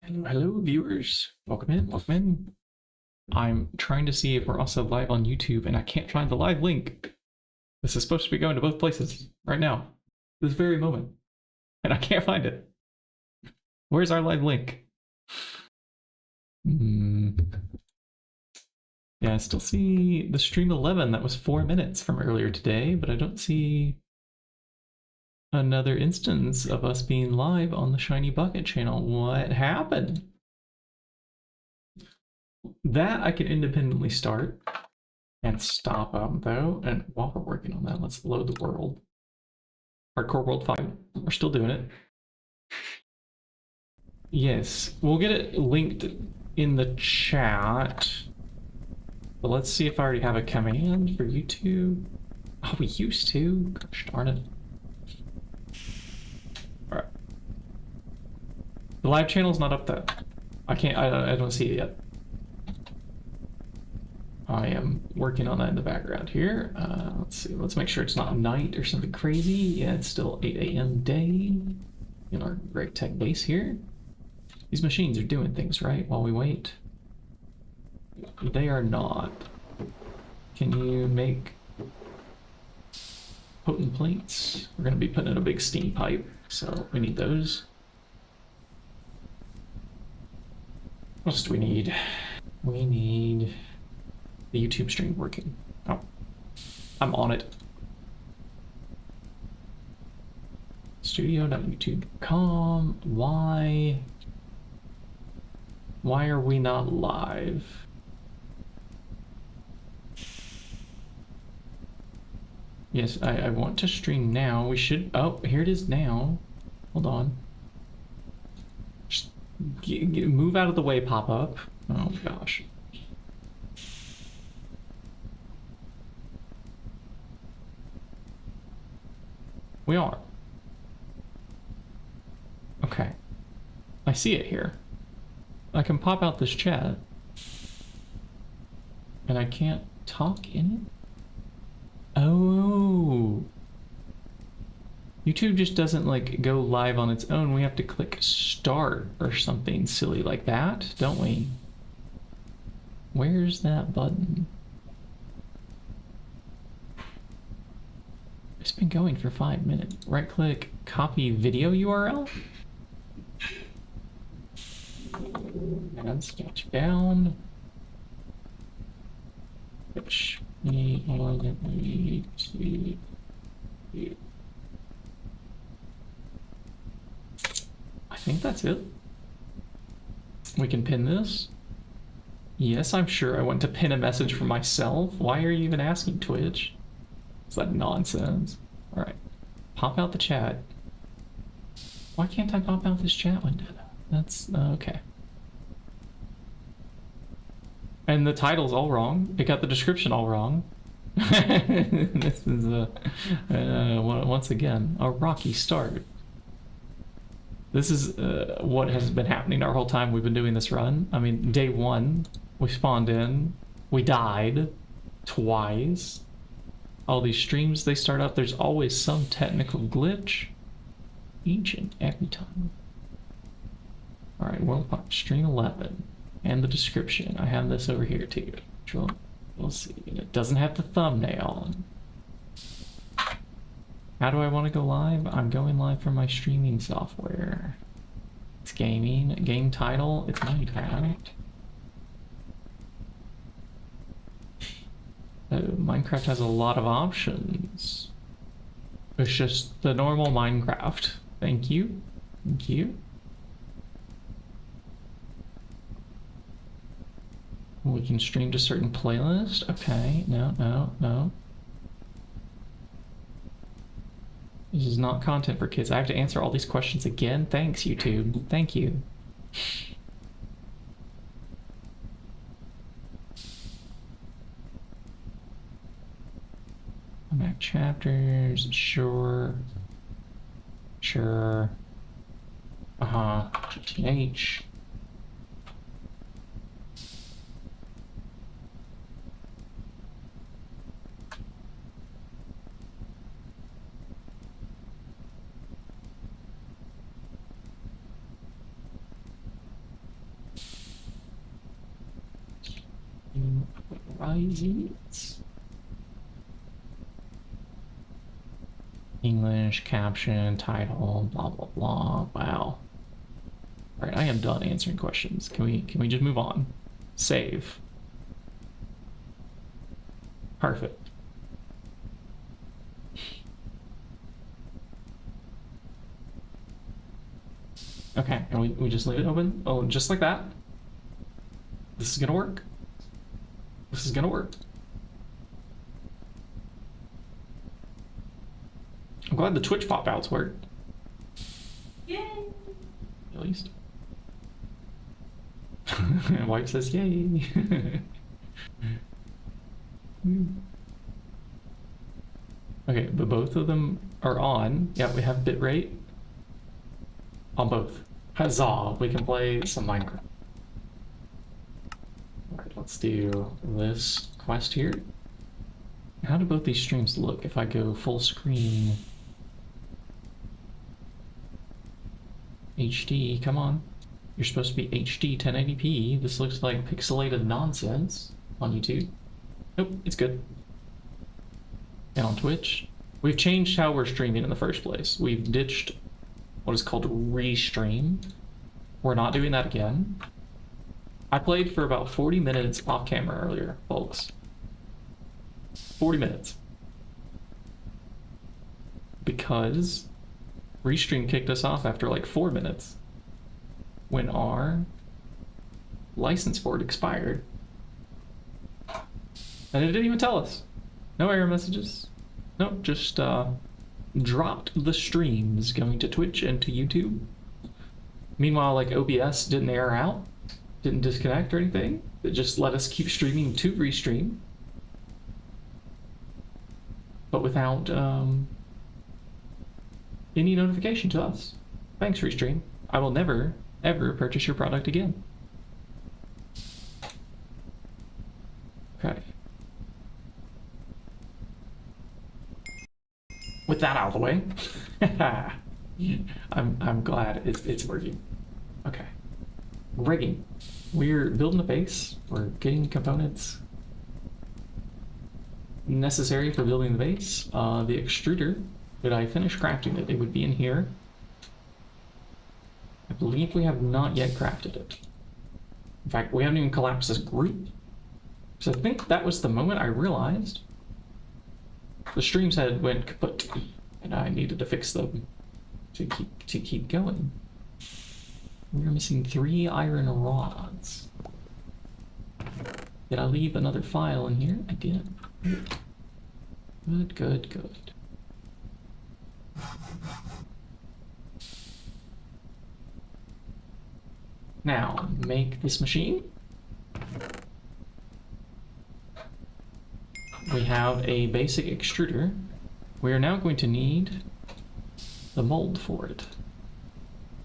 Hello, viewers. Welcome in. Welcome in. I'm trying to see if we're also live on YouTube, and I can't find the live link. This is supposed to be going to both places right now, this very moment, and I can't find it. Where's our live link? Yeah, I still see the stream 11 that was 4 minutes from earlier today, but I don't see another instance of us being live on the Shinybucket channel. What happened? That I can independently start and stop though. And while we're working on that, let's load the world. Hardcore World 5. We're still doing it. Yes, we'll get it linked in the chat. But let's see if I already have a command for YouTube. Oh, we used to. Gosh darn it. Alright. The live channel's not up there. I don't see it yet. I am working on that in the background here. Let's see, let's make sure it's not night or something crazy. Yeah, it's still 8 a.m. day in our GregTech base here. These machines are doing things, right, while we wait? They are not. Can you make potent plates? We're going to be putting in a big steam pipe, so we need those. What else do we need? We need the YouTube stream working. Oh, I'm on it. Studio.youtube.com. Why are we not live? Yes, I want to stream now. We should. Oh, here it is now. Hold on. Just move out of the way, pop up. Oh gosh. We are. Okay. I see it here. I can pop out this chat. And I can't talk in it? Oh. YouTube just doesn't like go live on its own. We have to click start or something silly like that, don't we? Where's that button? It's been going for 5 minutes. Right click, copy video URL. And sketch down. Which we need to do. I think that's it. We can pin this. Yes, I'm sure I want to pin a message for myself. Why are you even asking, Twitch? Is that nonsense? All right, pop out the chat. Why can't I pop out this chat window? That's okay. And the title's all wrong. It got the description all wrong. This is once again a rocky start. This is what has been happening our whole time we've been doing this run. I mean, day 1, we spawned in, we died twice. All these streams, they start up, there's always some technical glitch each and every time. All right, World Pop Stream 11 and the description. I have this over here too. We'll see. It doesn't have the thumbnail. How do I want to go live? I'm going live from my streaming software. It's gaming. Game title. It's Minecraft. Minecraft has a lot of options. It's just the normal Minecraft. Thank you. Thank you. We can stream to certain playlist. Okay. No. This is not content for kids. I have to answer all these questions again. Thanks, YouTube. Thank you. Back chapters. Sure. GTNH. Horizons. English, caption, title, blah, blah, blah. Wow. All right, I am done answering questions. Can we just move on? Save. Perfect. Okay, and we just leave it open? Oh, just like that? This is gonna work. This is gonna work. I'm glad the Twitch pop-outs worked. Yay! At least. Wife says yay. Okay, but both of them are on. Yeah, we have bitrate on both. Huzzah! We can play some Minecraft. Alright, let's do this quest here. How do both these streams look if I go full screen? HD, come on. You're supposed to be HD 1080p. This looks like pixelated nonsense on YouTube. Nope, it's good. And on Twitch, we've changed how we're streaming in the first place. We've ditched what is called restream. We're not doing that again. I played for about 40 minutes off camera earlier, folks. 40 minutes. Because restream kicked us off after like 4 minutes when our license for it expired. And it didn't even tell us. No error messages. Nope, just dropped the streams going to Twitch and to YouTube. Meanwhile, like OBS didn't error out, didn't disconnect or anything. It just let us keep streaming to restream. But without any notification to us. Thanks, Restream. I will never, ever purchase your product again. Okay. With that out of the way, I'm glad it's working. Okay. Rigging. We're building a base. We're getting components necessary for building the base. The extruder, did I finish crafting it? It would be in here. I believe we have not yet crafted it. In fact, we haven't even collapsed this group. So I think that was the moment I realized the streams had went kaput, and I needed to fix them to keep going. We're missing 3 iron rods. Did I leave another file in here? I did. Good, good, good. Now, make this machine. We have a basic extruder. We are now going to need the mold for it.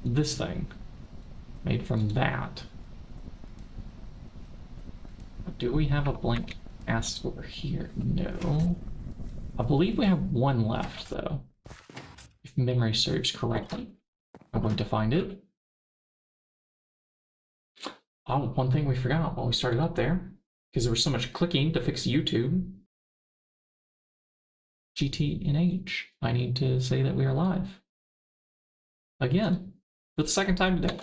This thing, made from that. Do we have a blank ass over here? No. I believe we have one left, though. If memory serves correctly. I'm going to find it. Oh, one thing we forgot while we started up there, because there was so much clicking to fix YouTube. GTNH. I need to say that we are live. Again, for the second time today.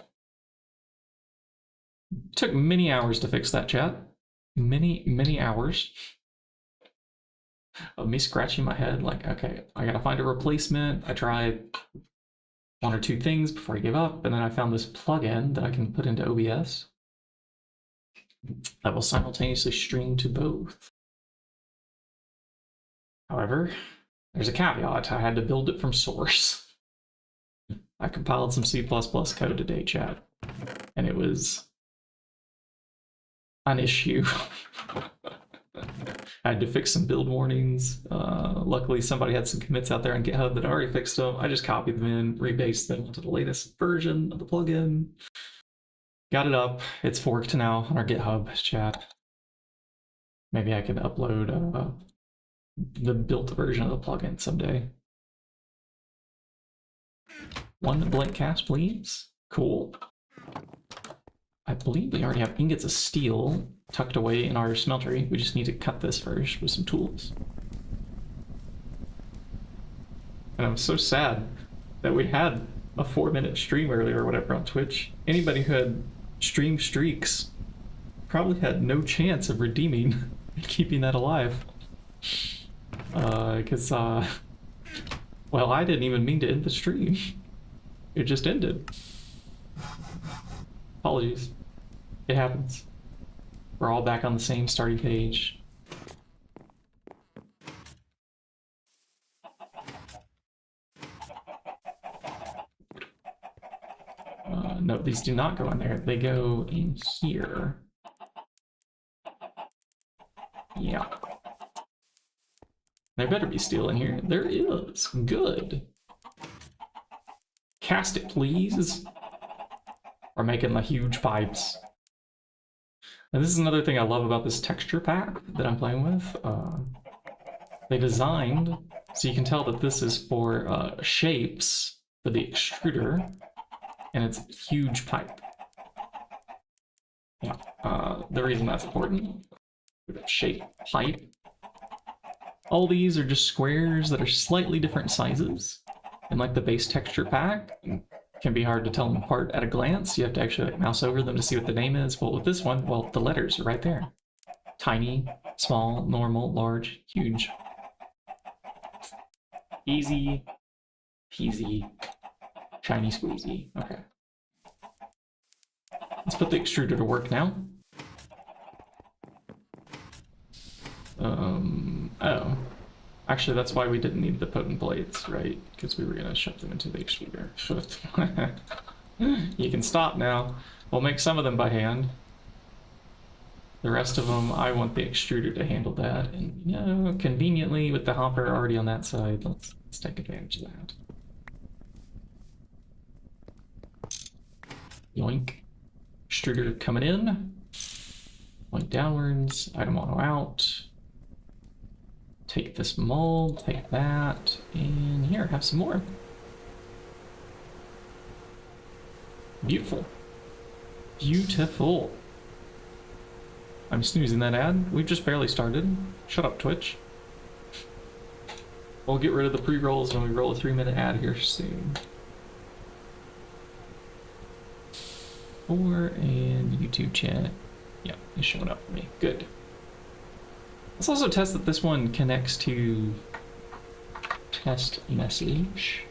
It took many hours to fix that, chat. Many hours of me scratching my head like, okay, I gotta find a replacement. I tried 1 or 2 things before I gave up, and then I found this plugin that I can put into OBS that will simultaneously stream to both. However, there's a caveat. I had to build it from source. I compiled some C++ code today, chat, and it was an issue. I had to fix some build warnings. Luckily, somebody had some commits out there on GitHub that already fixed them. I just copied them in, rebased them into the latest version of the plugin. Got it up. It's forked now on our GitHub, chat. Maybe I can upload the built version of the plugin someday. 1 blank cast, please. Cool. I believe we already have ingots of steel tucked away in our smeltery. We just need to cut this first with some tools. And I'm so sad that we had a 4-minute stream earlier or whatever on Twitch. Anybody who had stream streaks probably had no chance of redeeming and keeping that alive. Because, well, I didn't even mean to end the stream. It just ended. Apologies. It happens. We're all back on the same starting page. No, these do not go in there. They go in here. Yeah. There better be steel in here. There is. Good. Cast it, please. We're making the huge pipes. And this is another thing I love about this texture pack that I'm playing with. They designed, so you can tell that this is for shapes for the extruder, and it's a huge pipe. Yeah, the reason that's important, shape pipe. All these are just squares that are slightly different sizes. And like the base texture pack, it can be hard to tell them apart at a glance. You have to actually like mouse over them to see what the name is. Well, with this one, well, the letters are right there. Tiny, small, normal, large, huge. Easy, peasy, shiny squeezy. Okay. Let's put the extruder to work now. Oh. Actually, that's why we didn't need the potent blades, right? Because we were going to shove them into the extruder. You can stop now. We'll make some of them by hand. The rest of them, I want the extruder to handle that. And, you know, conveniently, with the hopper already on that side, let's take advantage of that. Yoink. Extruder coming in. Point downwards. Item auto out. Take this mold, take that, and here, have some more. Beautiful. Beautiful. I'm snoozing that ad. We've just barely started. Shut up, Twitch. We'll get rid of the pre-rolls when we roll a 3-minute ad here soon. 4 and YouTube chat. Yeah, it's showing up for me. Good. Let's also test that this one connects to test message.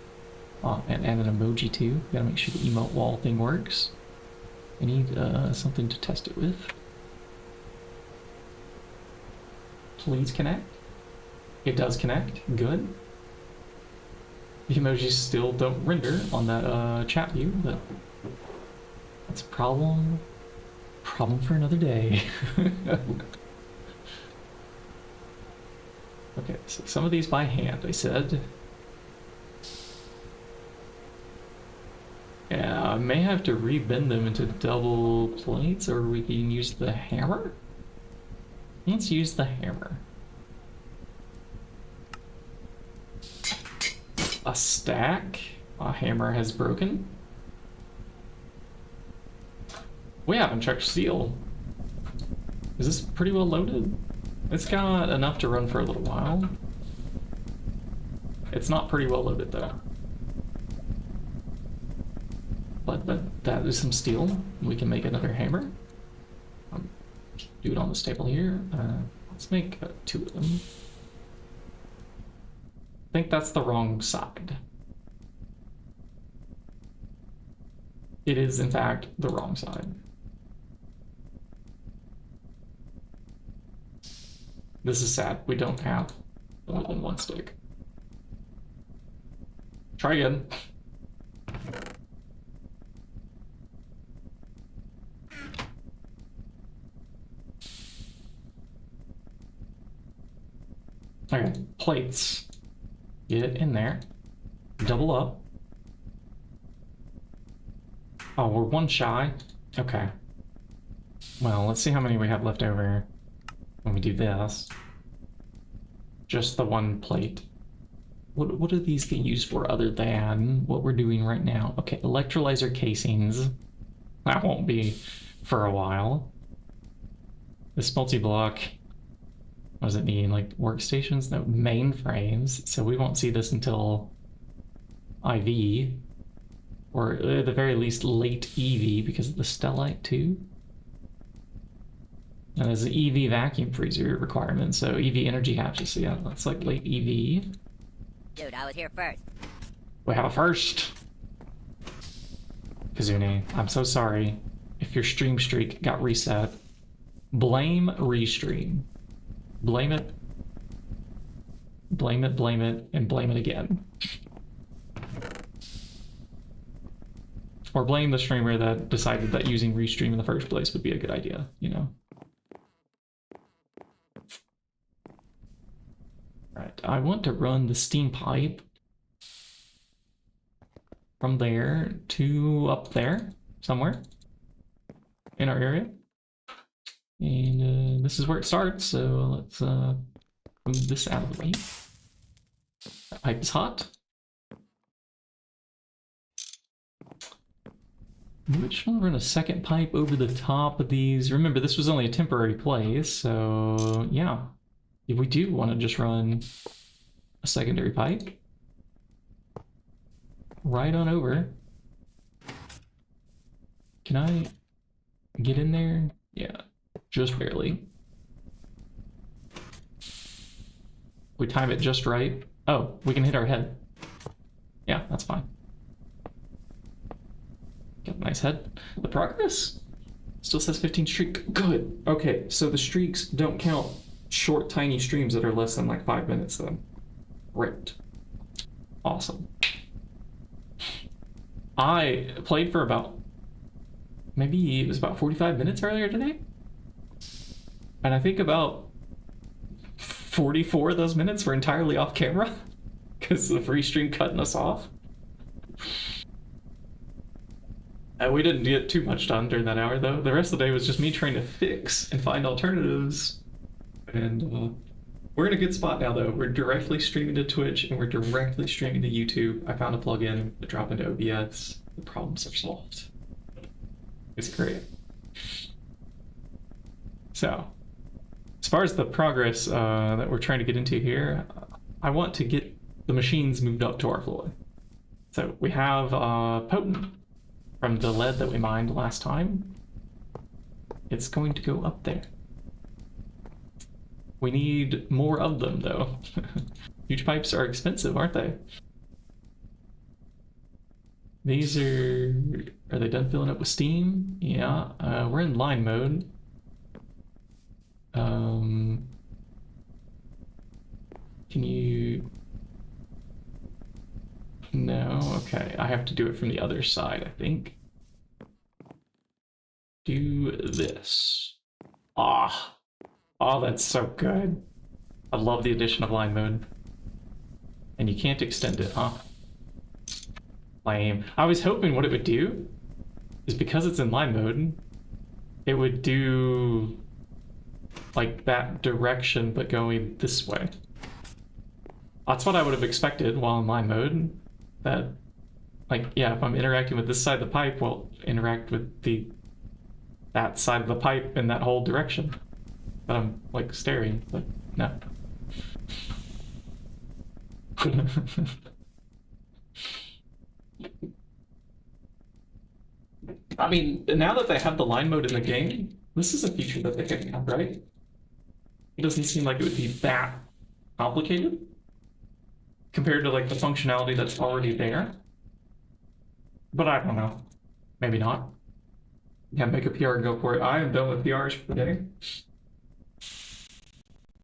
Oh, and add an emoji too. Gotta make sure the emote wall thing works. I need something to test it with. Please connect. It does connect. Good. The emojis still don't render on that chat view, but that's a problem. Problem for another day. Okay, so some of these by hand, I said. Yeah, I may have to rebend them into double plates, or we can use the hammer? Let's use the hammer. A stack. A hammer has broken. We haven't checked steel. Is this pretty well loaded? It's got enough to run for a little while. It's not pretty well loaded though. But that is some steel. We can make another hammer. Do it on this table here. Let's make 2 of them. I think that's the wrong side. It is in fact the wrong side. This is sad. We don't have more than 1 stick. Try again. Okay, plates. Get in there. Double up. Oh, we're 1 shy. Okay. Well, let's see how many we have left over when we do this. Just the 1 plate. What do these get used for other than what we're doing right now? Okay, electrolyzer casings. That won't be for a while. This multi-block, what does it mean? Like workstations? No, mainframes. So we won't see this until IV, or at the very least late EV because of the Stellite too. And there's an EV vacuum freezer requirement, so EV energy hatches. So yeah, that's like late EV. Dude, I was here first. We have a first. Kazune, I'm so sorry if your stream streak got reset. Blame Restream. Blame it. Blame it, blame it, and blame it again. Or blame the streamer that decided that using Restream in the first place would be a good idea, you know? Right, I want to run the steam pipe from there to up there, somewhere in our area. And this is where it starts, so let's move this out of the way. That pipe is hot. We just want to run a second pipe over the top of these. Remember, this was only a temporary place, so yeah. If we do want to just run a secondary pipe right on over. Can I get in there? Yeah, just barely. We time it just right. Oh, we can hit our head. Yeah, that's fine. Got a nice head. The progress still says 15 streak. Good. Okay, so the streaks don't count short, tiny streams that are less than like 5 minutes then. Great. Awesome. I played for about, maybe it was about 45 minutes earlier today. And I think about 44 of those minutes were entirely off camera because the free stream cutting us off. We didn't get too much done during that hour though. The rest of the day was just me trying to fix and find alternatives. And we're in a good spot now though. We're directly streaming to Twitch and we're directly streaming to YouTube. I found a plugin to drop into OBS. The problems are solved. It's great. So, as far as the progress that we're trying to get into here, I want to get the machines moved up to our floor. So we have Potent from the lead that we mined last time. It's going to go up there. We need more of them though. Huge pipes are expensive, aren't they? These are they done filling up with steam? Yeah, we're in line mode. Can you... No, okay, I have to do it from the other side, I think. Do this. Ah, oh, that's so good. I love the addition of line mode. And you can't extend it, huh? Lame. I was hoping what it would do is because it's in line mode, it would do like that direction, but going this way. That's what I would have expected while in line mode. That, like, yeah, if I'm interacting with this side of the pipe, well, interact with that side of the pipe in that whole direction. But I'm like staring, but no. I mean, now that they have the line mode in the game, this is a feature that they can have, right? It doesn't seem like it would be that complicated compared to like the functionality that's already there. But I don't know. Maybe not. Yeah, make a PR and go for it. I am done with PRs for the day.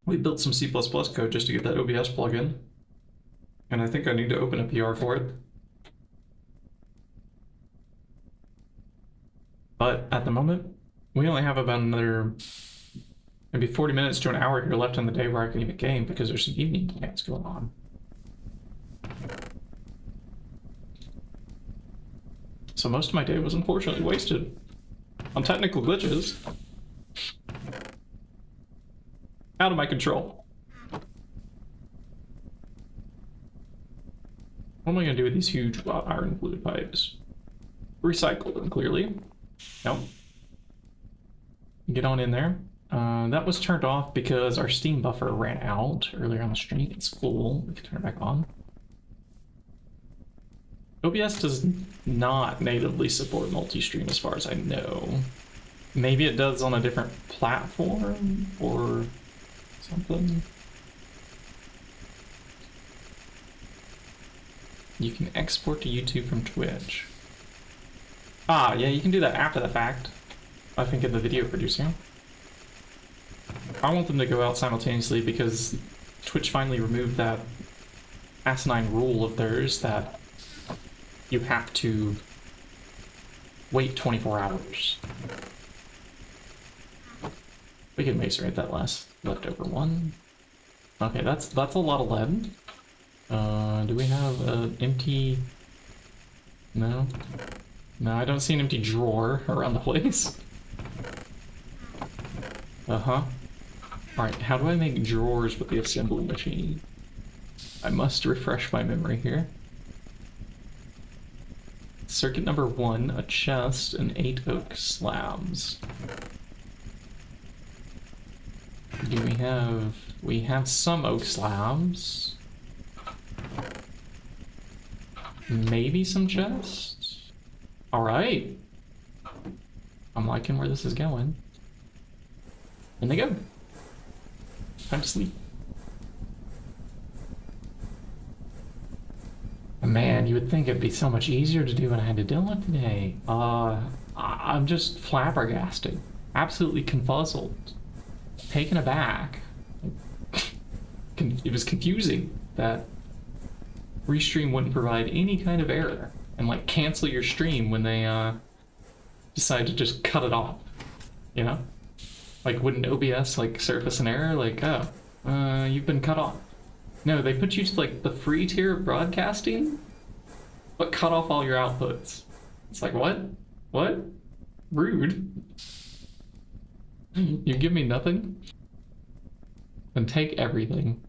We built some C++ code just to get that OBS plugin. And I think I need to open a PR for it. But at the moment, we only have about another maybe 40 minutes to an hour here left in the day where I can even game because there's some evening plans going on. So most of my day was unfortunately wasted on technical glitches. Out of my control. What am I gonna do with these huge iron fluid pipes? Recycle them, clearly. Nope. get on in there. That was turned off because our Steam buffer ran out earlier on the stream. It's full. We can turn it back on. OBS does not natively support multi-stream as far as I know. Maybe it does on a different platform or something. You can export to YouTube from Twitch. Ah, yeah, you can do that after the fact. I think in the video producer. I want them to go out simultaneously because Twitch finally removed that asinine rule of theirs that you have to wait 24 hours. We can macerate that last leftover one. Okay, that's a lot of lead. Do we have an empty... No. No, I don't see an empty drawer around the place. Uh-huh. Alright, how do I make drawers with the assembly machine? I must refresh my memory here. Circuit number 1, a chest, and 8 oak slabs. Do we have... We have some oak slabs. Maybe some chests? Alright. I'm liking where this is going. In they go. Time to sleep. Man, you would think it'd be so much easier to do when I had to deal with today. I'm just flabbergasted. Absolutely confuzzled. Taken aback. It was confusing that Restream wouldn't provide any kind of error and like cancel your stream when they decide to just cut it off, you know? Like wouldn't OBS like surface an error like, oh, you've been cut off. No, they put you to like the free tier of broadcasting, but cut off all your outputs. It's like, what? What? Rude. You give me nothing? Then take everything.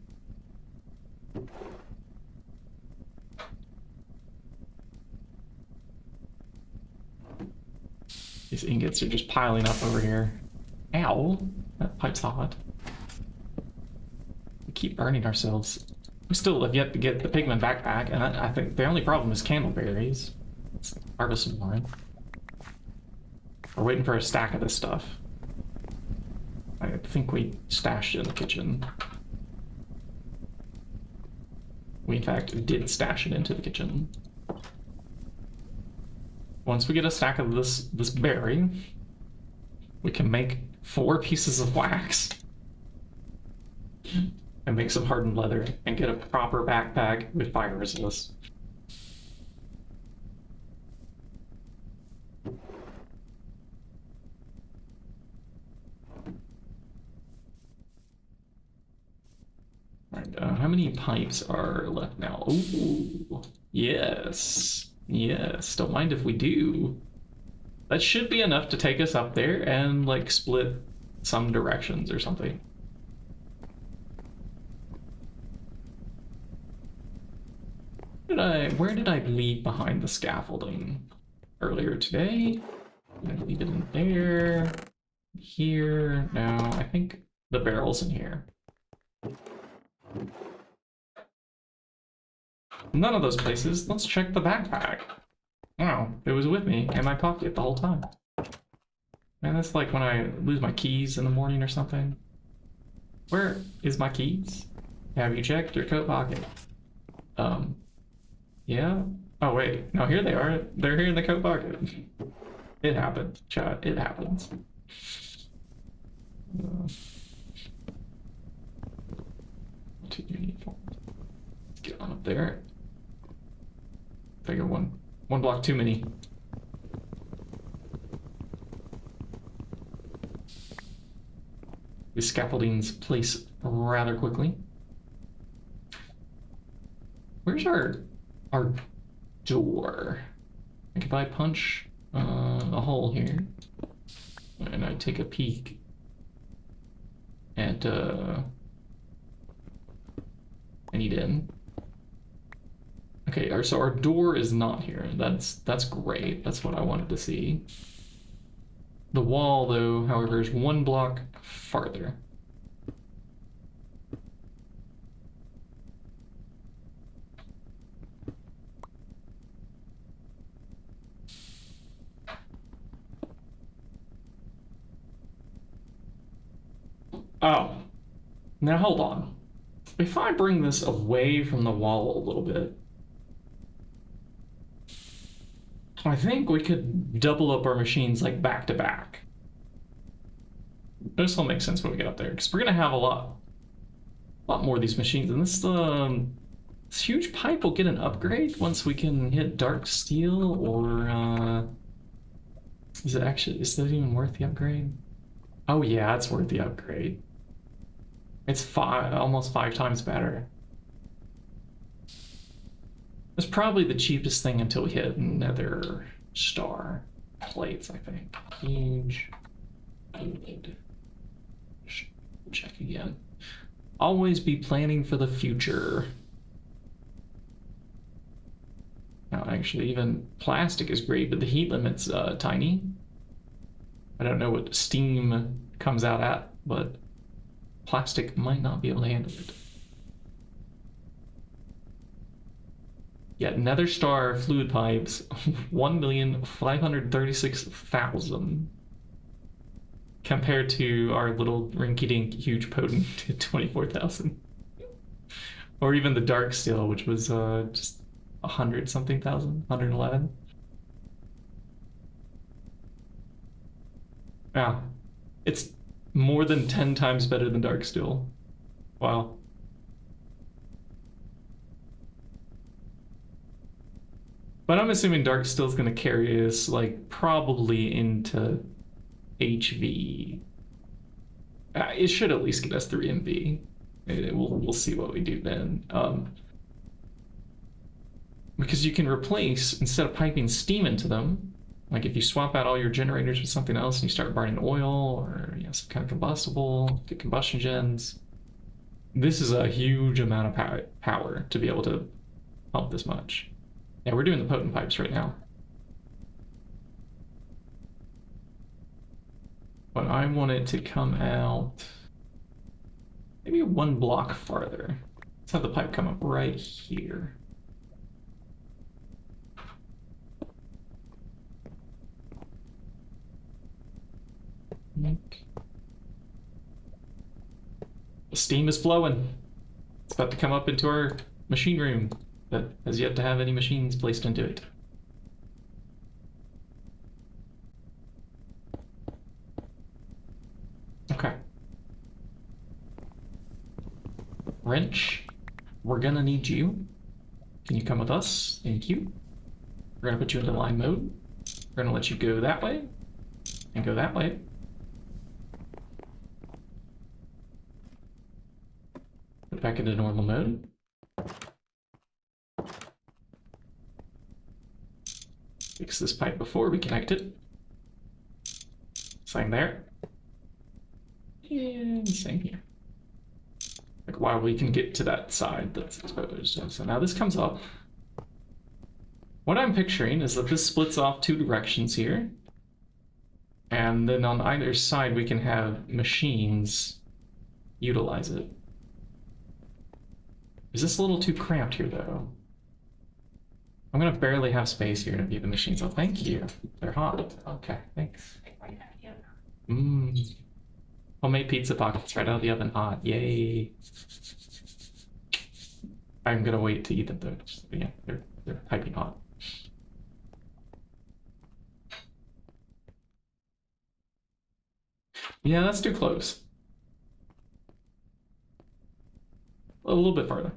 These ingots are just piling up over here. Ow, that pipe's hot. We keep burning ourselves. We still have yet to get the pigment backpack, and I think the only problem is candleberries. Let's harvest some more. We're waiting for a stack of this stuff. I think we stashed it in the kitchen. We in fact did stash it into the kitchen. Once we get a stack of this berry, we can make 4 pieces of wax and make some hardened leather and get a proper backpack with fire resist. Alright, how many pipes are left now? Ooh, yes. Yes, don't mind if we do. That should be enough to take us up there and like split some directions or something. Where did I leave behind the scaffolding earlier today? Did I leave it in there? Here? No, I think the barrel's in here. None of those places. Let's check the backpack. Oh, it was with me in my pocket the whole time. Man, that's like when I lose my keys in the morning or something. Where is my keys? Have you checked your coat pocket? Yeah? Oh wait, no, here they are. They're here in the coat pocket. It happens, chat. It happens. What do you need? Let's get on up there. I got one block too many. The scaffolding's place rather quickly. Where's our door? Like if I punch a hole here and I take a peek at I need in. Okay, so our door is not here. That's great. That's what I wanted to see. The wall, though, however, is 1 block farther. Oh, now hold on. If I bring this away from the wall a little bit, I think we could double up our machines like back to back. This will make sense when we get up there, because we're gonna have a lot more of these machines, and this huge pipe will get an upgrade once we can hit dark steel, or is that even worth the upgrade? Oh yeah, it's worth the upgrade. It's almost 5 times better. It's probably the cheapest thing until we hit nether star plates, I think. Huge. Check again. Always be planning for the future. Now, actually, even plastic is great, but the heat limit's tiny. I don't know what steam comes out at, but plastic might not be able to handle it. Yeah, nether star fluid pipes, 1,536,000. Compared to our little rinky-dink huge potent at 24,000. Or even the dark steel, which was just 100-something thousand, 111. Yeah, it's more than 10 times better than dark steel. Wow. But I'm assuming dark steel is going to carry us like probably into HV. It should at least get us through MV. We'll see what we do then. Because you can replace, instead of piping steam into them, like if you swap out all your generators with something else and you start burning oil or some kind of combustible, get combustion gens, this is a huge amount of power to be able to pump this much. Yeah, we're doing the potent pipes right now. But I want it to come out maybe 1 block farther. Let's have the pipe come up right here. The steam is flowing. It's about to come up into our machine room that has yet to have any machines placed into it. Okay. Wrench, we're gonna need you. Can you come with us? Thank you. We're gonna put you into line mode. We're gonna let you go that way and go that way. Put it back into normal mode. Fix this pipe before we connect it. Same there. And same here. Like while we can get to that side that's exposed. So now this comes up. What I'm picturing is that this splits off 2 directions here. And then on either side we can have machines utilize it. Is this a little too cramped here though? I'm gonna barely have space here to view the machines. Oh, thank you. They're hot. Okay, thanks. Mmm. Homemade pizza pockets right out of the oven hot. Yay. I'm gonna wait to eat them though. Yeah, they're piping hot. Yeah, that's too close. A little bit farther.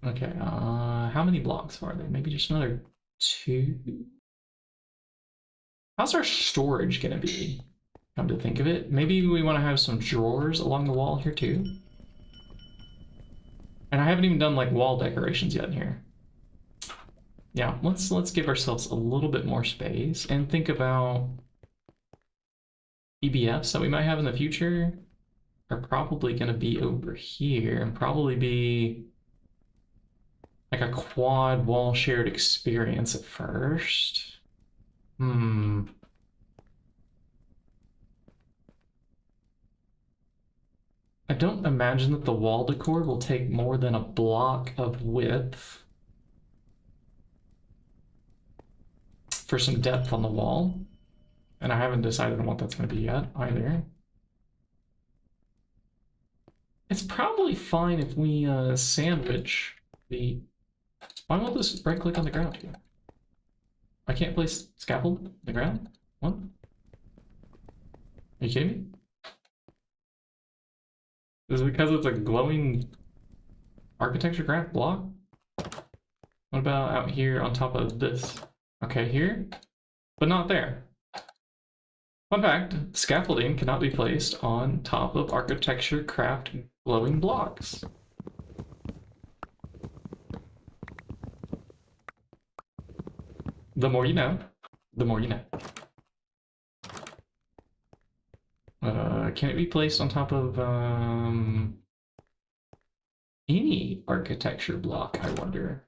Okay, how many blocks farther? Maybe just another 2? How's our storage gonna be? Come to think of it, maybe we want to have some drawers along the wall here too. And I haven't even done like wall decorations yet in here. Yeah, let's give ourselves a little bit more space and think about EBFs that we might have in the future are probably going to be over here and probably be like a quad wall shared experience at first. I don't imagine that the wall decor will take more than a block of width for some depth on the wall. And I haven't decided on what that's going to be yet either. It's probably fine if we sandwich the... Why won't this right click on the ground here? I can't place scaffold on the ground? What? Are you kidding me? Is it because it's a glowing architecture craft block? What about out here on top of this? Okay, here, but not there. Fun fact, scaffolding cannot be placed on top of architecture craft glowing blocks. The more you know, the more you know. Can it be placed on top of any architecture block, I wonder?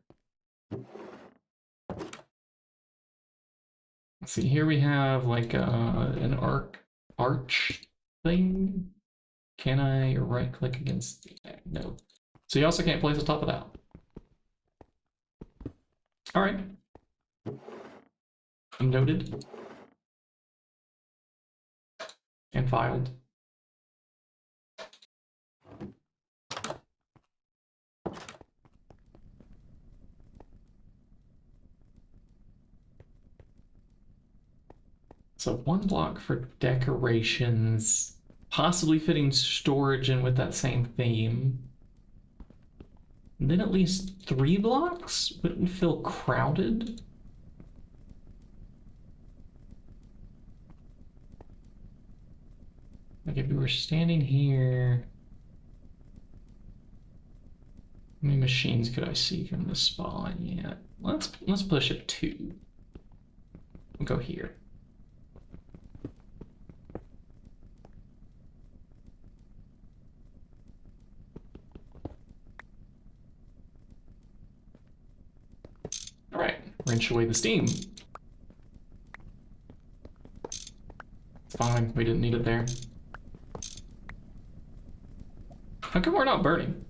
Let's see, here we have like an arch thing. Can I right click against? No. So you also can't place on top of that. All right. Noted. And filed. So one block for decorations, possibly fitting storage in with that same theme. And then at least 3 blocks? Wouldn't feel crowded? Like if we were standing here, how many machines could I see from this spot? Yeah, let's push it 2. We'll go here. All right, wrench away the steam. It's fine, we didn't need it there. How come we're not burning?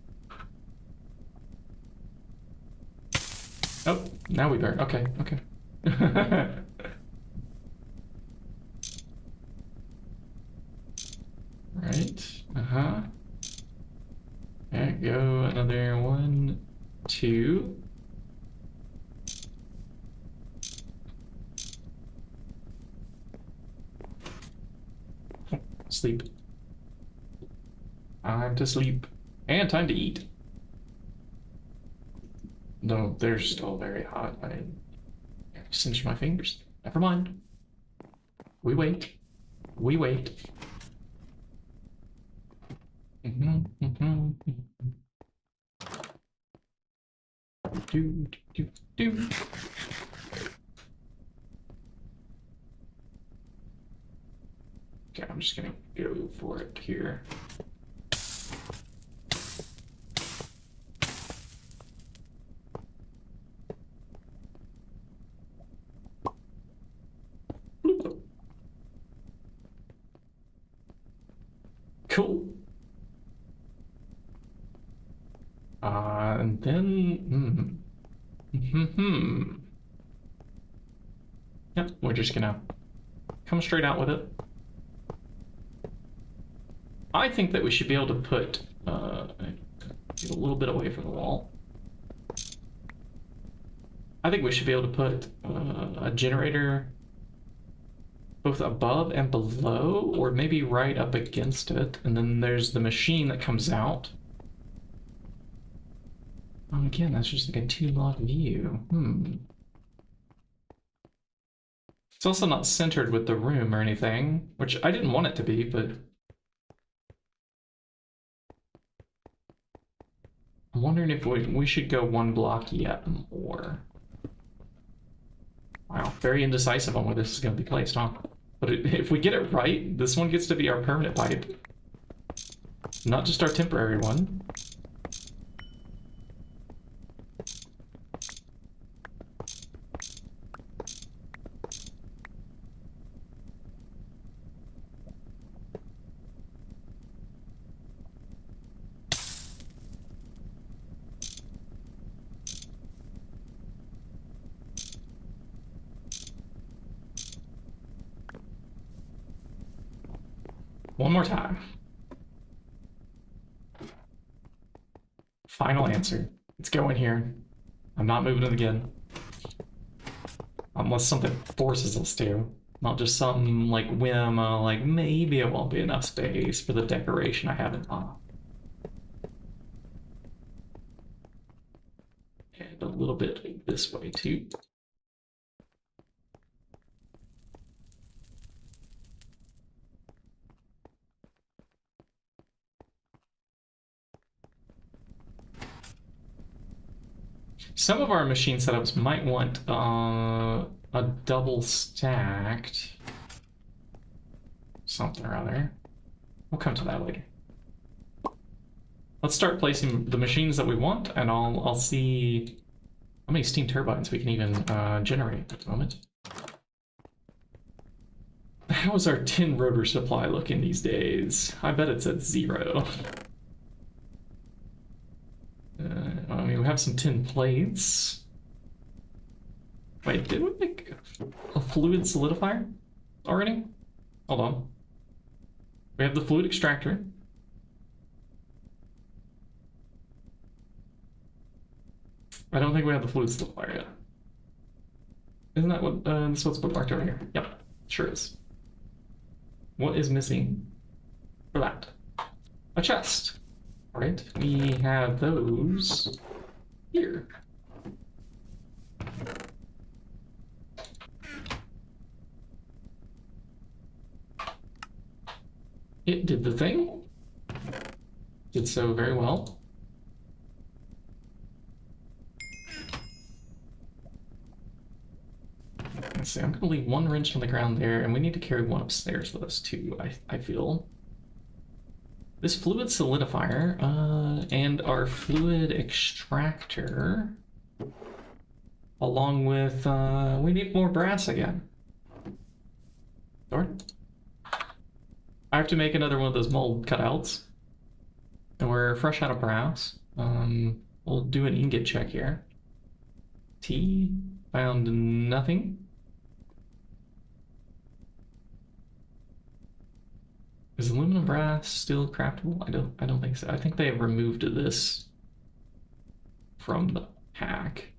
Oh, now we burn. Okay, okay. Right, uh-huh. There you go, another 1, 2. Sleep. Time to sleep. And time to eat. No, they're still very hot. I cinched my fingers. Never mind. We wait. We wait. Do, do, do. Okay, I'm just gonna go for it here. Cool. And then, Yep, we're just gonna come straight out with it. I think that we should be able to put, get a little bit away from the wall. I think we should be able to put a generator both above and below, or maybe right up against it. And then there's the machine that comes out. Again, that's just like a 2-block view. It's also not centered with the room or anything, which I didn't want it to be, but I'm wondering if we should go 1 block yet more. Wow, very indecisive on where this is going to be placed, huh? But if we get it right, this one gets to be our permanent pipe. Not just our temporary one. One more time. Final answer. Let's go in here. I'm not moving it again. Unless something forces us to. Not just some, like, whim, like, maybe it won't be enough space for the decoration I have in mind. And a little bit this way, too. Some of our machine setups might want a double stacked something or other. We'll come to that later. Let's start placing the machines that we want, and I'll see how many steam turbines we can even generate at the moment. How is our tin rotor supply looking these days? I bet it's at 0. I mean, we have some tin plates. Wait, did we make a fluid solidifier already? Hold on. We have the fluid extractor. I don't think we have the fluid solidifier yet. Isn't that what, this is what's bookmarked over here? Yep, sure is. What is missing for that? A chest. All right, we have those here. It did the thing. Did so very well. Let's see, I'm gonna leave one wrench on the ground there, and we need to carry one upstairs with us too, I feel. This fluid solidifier, and our fluid extractor, along with, we need more brass again. Darn. I have to make another one of those mold cutouts. And we're fresh out of brass. We'll do an ingot check here. T, found nothing. Is aluminum brass still craftable? I don't think so. I think they have removed this from the pack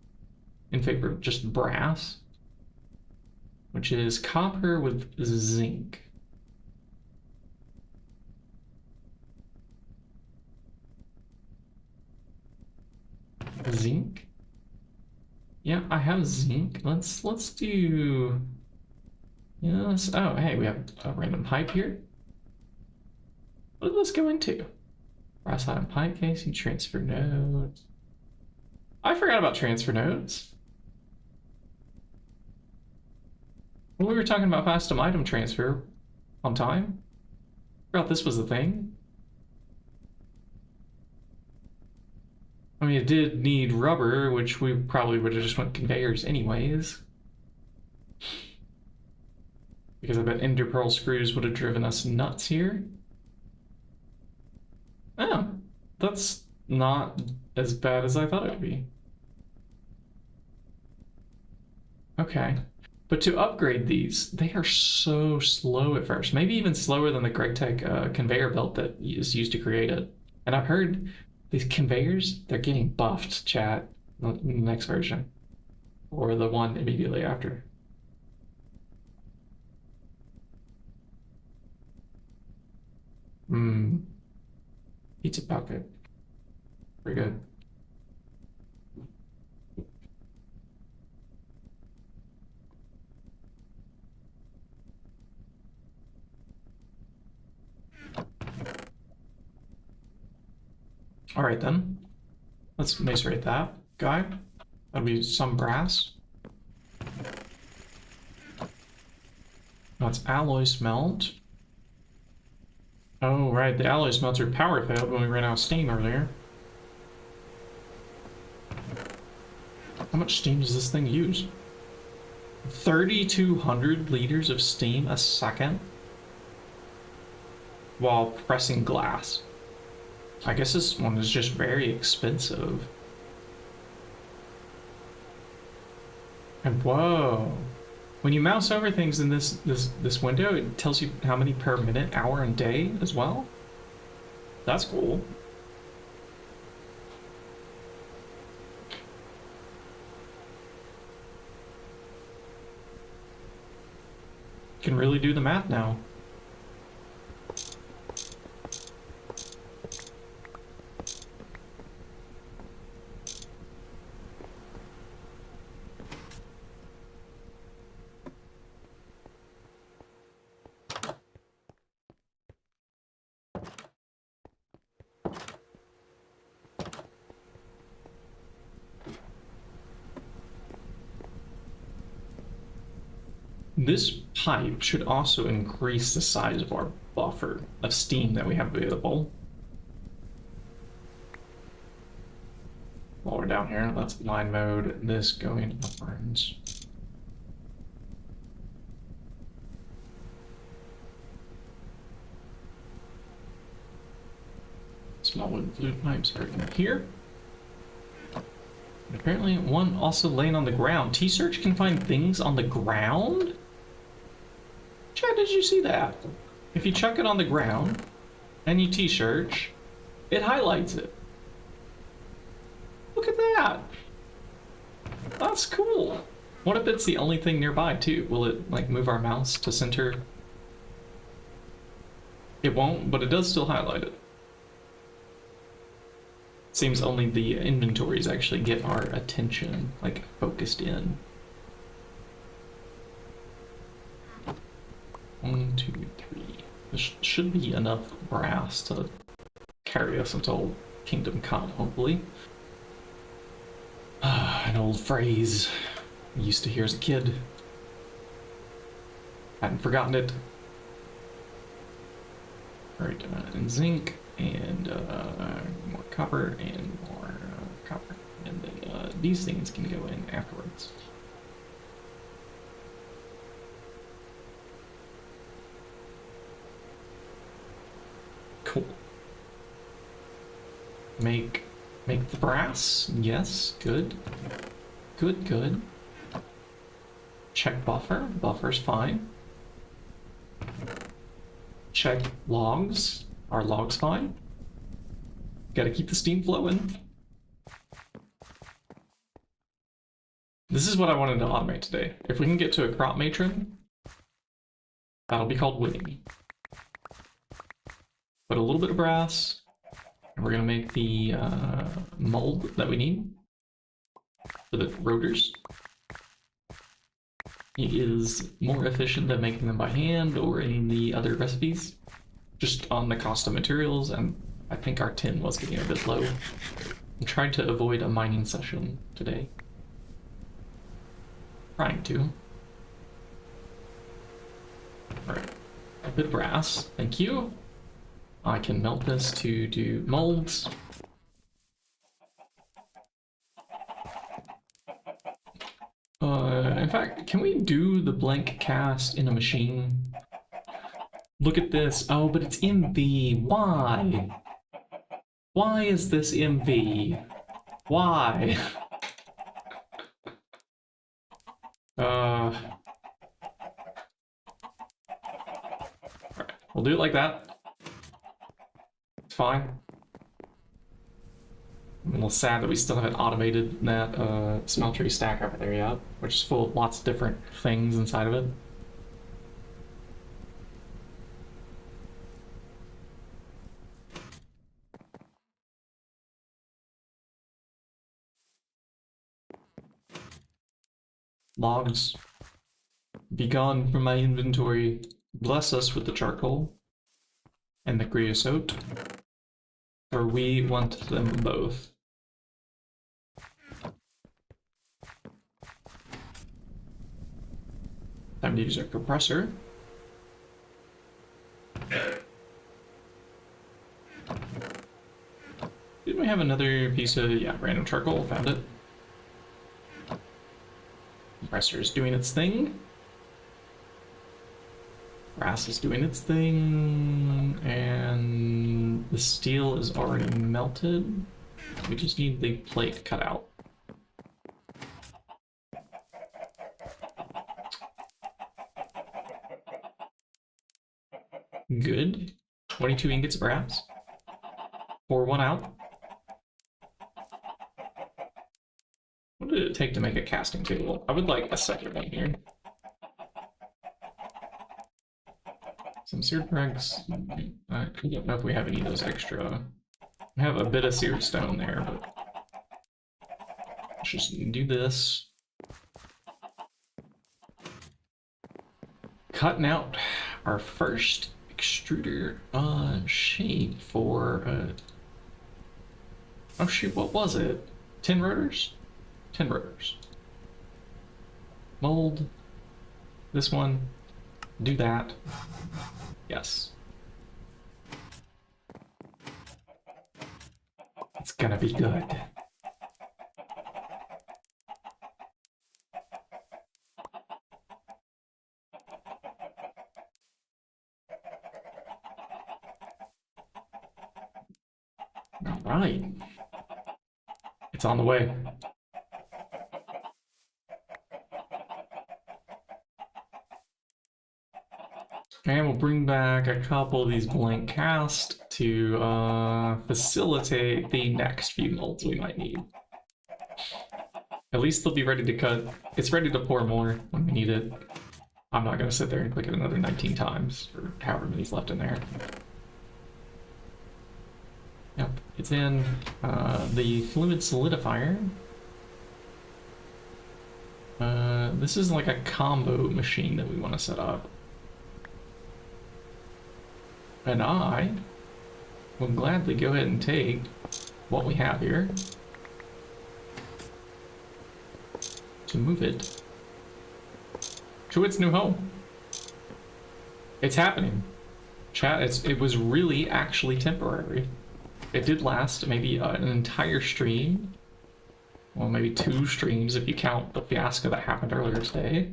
in favor of just brass, which is copper with zinc. Zinc? Yeah, I have zinc. Let's do. Yes. Oh, hey, we have a random pipe here. What did this go into? Brass iron pipe casing, transfer nodes. I forgot about transfer nodes. When we were talking about custom item transfer on time, I forgot this was a thing. I mean, it did need rubber, which we probably would have just went conveyors anyways. Because I bet ender pearl screws would have driven us nuts here. Oh, that's not as bad as I thought it would be. Okay. But to upgrade these, they are so slow at first. Maybe even slower than the GregTech conveyor belt that is used to create it. And I've heard these conveyors, they're getting buffed, chat, in the next version. Or the one immediately after. Pizza bucket. Pretty good. All right then. Let's macerate that guy. That'll be some brass. That's alloy smelt. Oh, right, the alloy smelter power failed when we ran out of steam earlier. How much steam does this thing use? 3,200 liters of steam a second while pressing glass. I guess this one is just very expensive. And whoa, When you mouse over things in this window, it tells you how many per minute, hour, and day as well. That's cool. You can really do the math now. This pipe should also increase the size of our buffer of steam that we have available. While we're down here, let's line mode this going upwards. Small wooden fluid pipes are in here. And apparently one also laying on the ground. T-Search can find things on the ground? Chad, did you see that? If you chuck it on the ground and you T-Search, it highlights it. Look at that. That's cool. What if it's the only thing nearby too? Will it like move our mouse to center? It won't, but it does still highlight it. Seems only the inventories actually get our attention, like focused in. 1, 2, 3. This should be enough brass to carry us until Kingdom Come, hopefully. An old phrase I used to hear as a kid. Hadn't forgotten it. Alright, and zinc, and more copper, and more copper. And then these things can go in afterwards. Cool. Make the brass. Yes, good. Good. Check buffer. Buffer's fine. Check logs. Are logs fine? Gotta keep the steam flowing. This is what I wanted to automate today. If we can get to a crop matron, that'll be called winning. Put a little bit of brass, and we're gonna make the mold that we need for the rotors. It is more efficient than making them by hand or any of the other recipes, just on the cost of materials, and I think our tin was getting a bit low. I'm trying to avoid a mining session today. Trying to. Alright, a bit of brass, thank you. I can melt this to do molds. In fact, can we do the blank cast in a machine? Look at this. Oh, but it's MV. Why? Why is this MV? Why? Right. We'll do it like that. It's fine. I'm a little sad that we still haven't automated that smeltery stack over there yet, which is full of lots of different things inside of it. Logs, be gone from my inventory. Bless us with the charcoal and the creosote, for we want them both. Time to use our compressor. Didn't we have another piece of, yeah, random charcoal? Found it. Compressor is doing its thing. Brass is doing its thing. And the steel is already melted. We just need the plate cut out. good. 22 ingots perhaps. Pour one out. What did it take to make a casting table? I would like a second one here. Some seared bricks. I don't know if we have any of those extra. I have a bit of seared stone there, but let's just do this. Cutting out our first extruder shape for oh shoot, what was it? 10 rotors? 10 rotors. Mold. This one. Do that. Yes. It's gonna be good. All right. It's on the way. And we'll bring back a couple of these blank cast to facilitate the next few molds we might need. At least they'll be ready to cut. It's ready to pour more when we need it. I'm not going to sit there and click it another 19 times, or however many's left in there. Yep, it's in the fluid solidifier. This is like a combo machine that we want to set up. And I will gladly go ahead and take what we have here to move it to its new home. It's happening. Chat, it was really actually temporary. It did last maybe an entire stream. Well, maybe 2 streams if you count the fiasco that happened earlier today.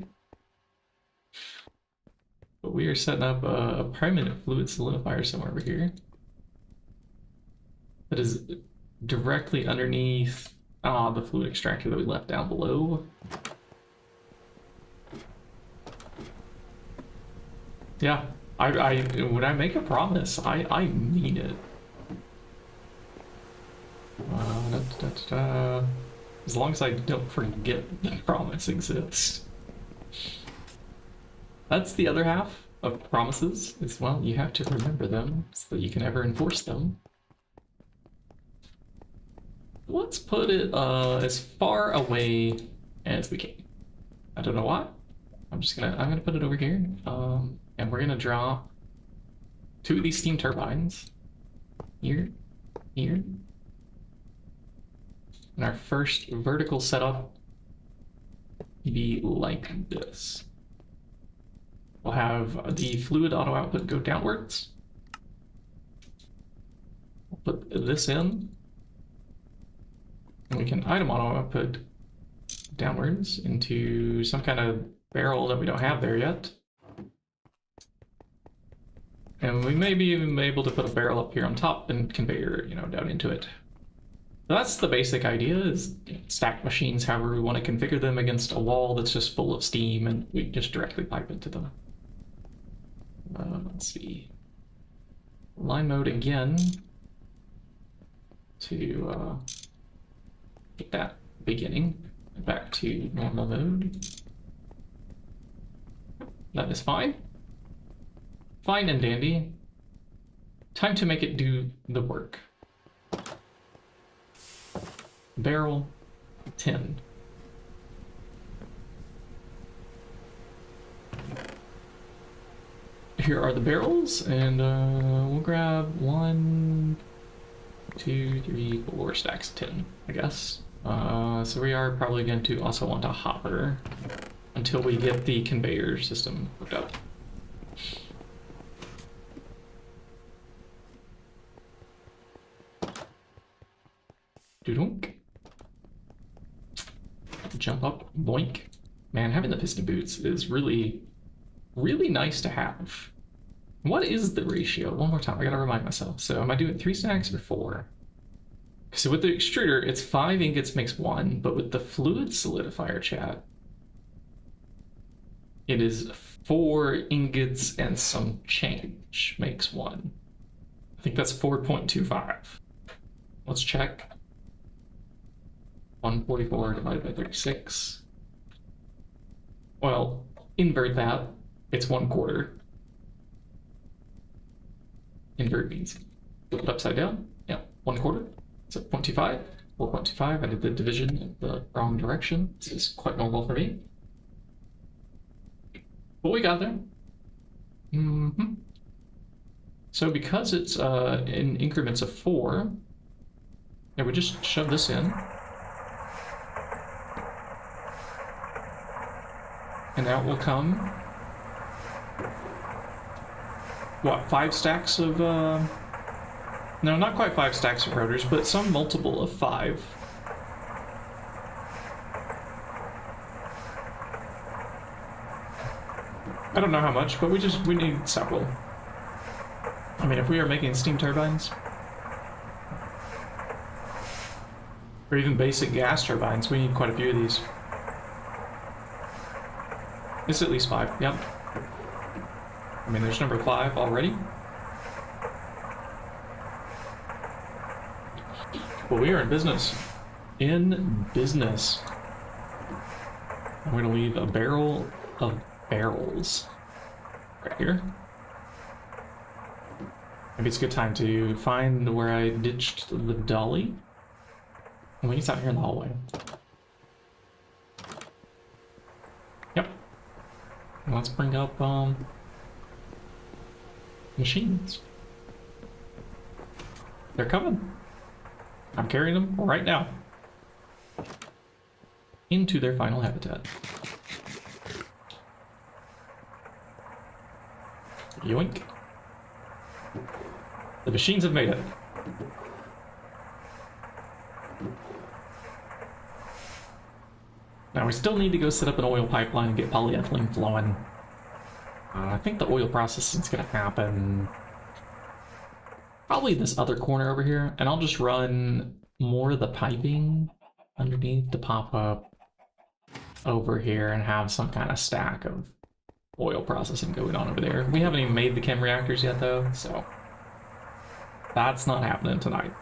But we are setting up a permanent fluid solidifier somewhere over here that is directly underneath the fluid extractor that we left down below. Yeah, when I make a promise, I mean it. As long as I don't forget that promise exists. That's the other half of promises, is, well, you have to remember them so that you can ever enforce them. Let's put it as far away as we can. I don't know why. I'm gonna put it over here. And we're gonna draw 2 of these steam turbines. Here, here. And our first vertical setup will be like this. We'll have the fluid auto output go downwards. We'll put this in. And we can item auto output downwards into some kind of barrel that we don't have there yet. And we may be even able to put a barrel up here on top and conveyor, down into it. So that's the basic idea, is stack machines however we want to configure them against a wall that's just full of steam, and we just directly pipe into them. Let's see. Line mode again to get that beginning back to normal mode. That is fine. Fine and dandy. Time to make it do the work. Barrel 10. Here are the barrels, and we'll grab 1, 2, 3, 4 stacks of 10, I guess. So we are probably going to also want a hopper until we get the conveyor system hooked up. Doodonk. Jump up, boink. Man, having the piston boots is really, really nice to have. What is the ratio? One more time, I gotta remind myself. So am I doing 3 stacks or 4? So with the extruder, it's 5 ingots makes 1, but with the fluid solidifier, chat, it is 4 ingots and some change makes 1. I think that's 4.25. Let's check. 144 divided by 36. Well, invert that. It's 1/4. Invert means flip it upside down. Yeah, 1/4. So 0.25. 4.25. I did the division in the wrong direction. This is quite normal for me. But we got there. So because it's in increments of 4, yeah, we just shove this in. And out will come, what, 5 stacks of, no, not quite 5 stacks of rotors, but some multiple of 5. I don't know how much, but we need several. I mean, if we are making steam turbines, or even basic gas turbines, we need quite a few of these. It's at least 5, yep. I mean, there's number 5 already. But we are in business. In business. I'm going to leave a barrel of barrels right here. Maybe it's a good time to find where I ditched the dolly. I think it's out here in the hallway. Yep. Let's bring up machines. They're coming. I'm carrying them right now into their final habitat. Yoink. The machines have made it. Now we still need to go set up an oil pipeline and get polyethylene flowing. I think the oil processing is going to happen probably this other corner over here, and I'll just run more of the piping underneath to pop up over here and have some kind of stack of oil processing going on over there. We haven't even made the chem reactors yet though, so that's not happening tonight.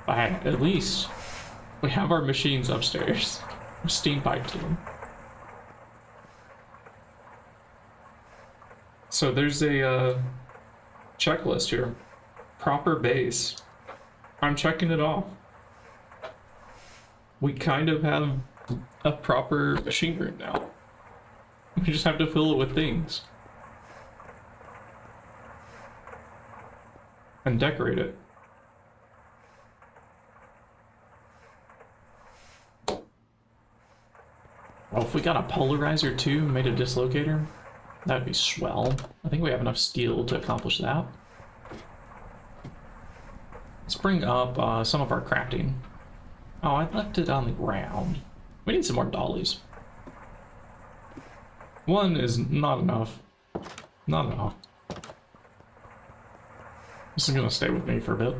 But hey, at least we have our machines upstairs. Steam pipe to them. So there's a checklist here. Proper base. I'm checking it off. We kind of have a proper machine room now. We just have to fill it with things. And decorate it. Well, if we got a polarizer too and made a dislocator, that'd be swell. I think we have enough steel to accomplish that. Let's bring up some of our crafting. Oh, I left it on the ground. We need some more dollies. 1 is not enough. Not enough. This is gonna stay with me for a bit.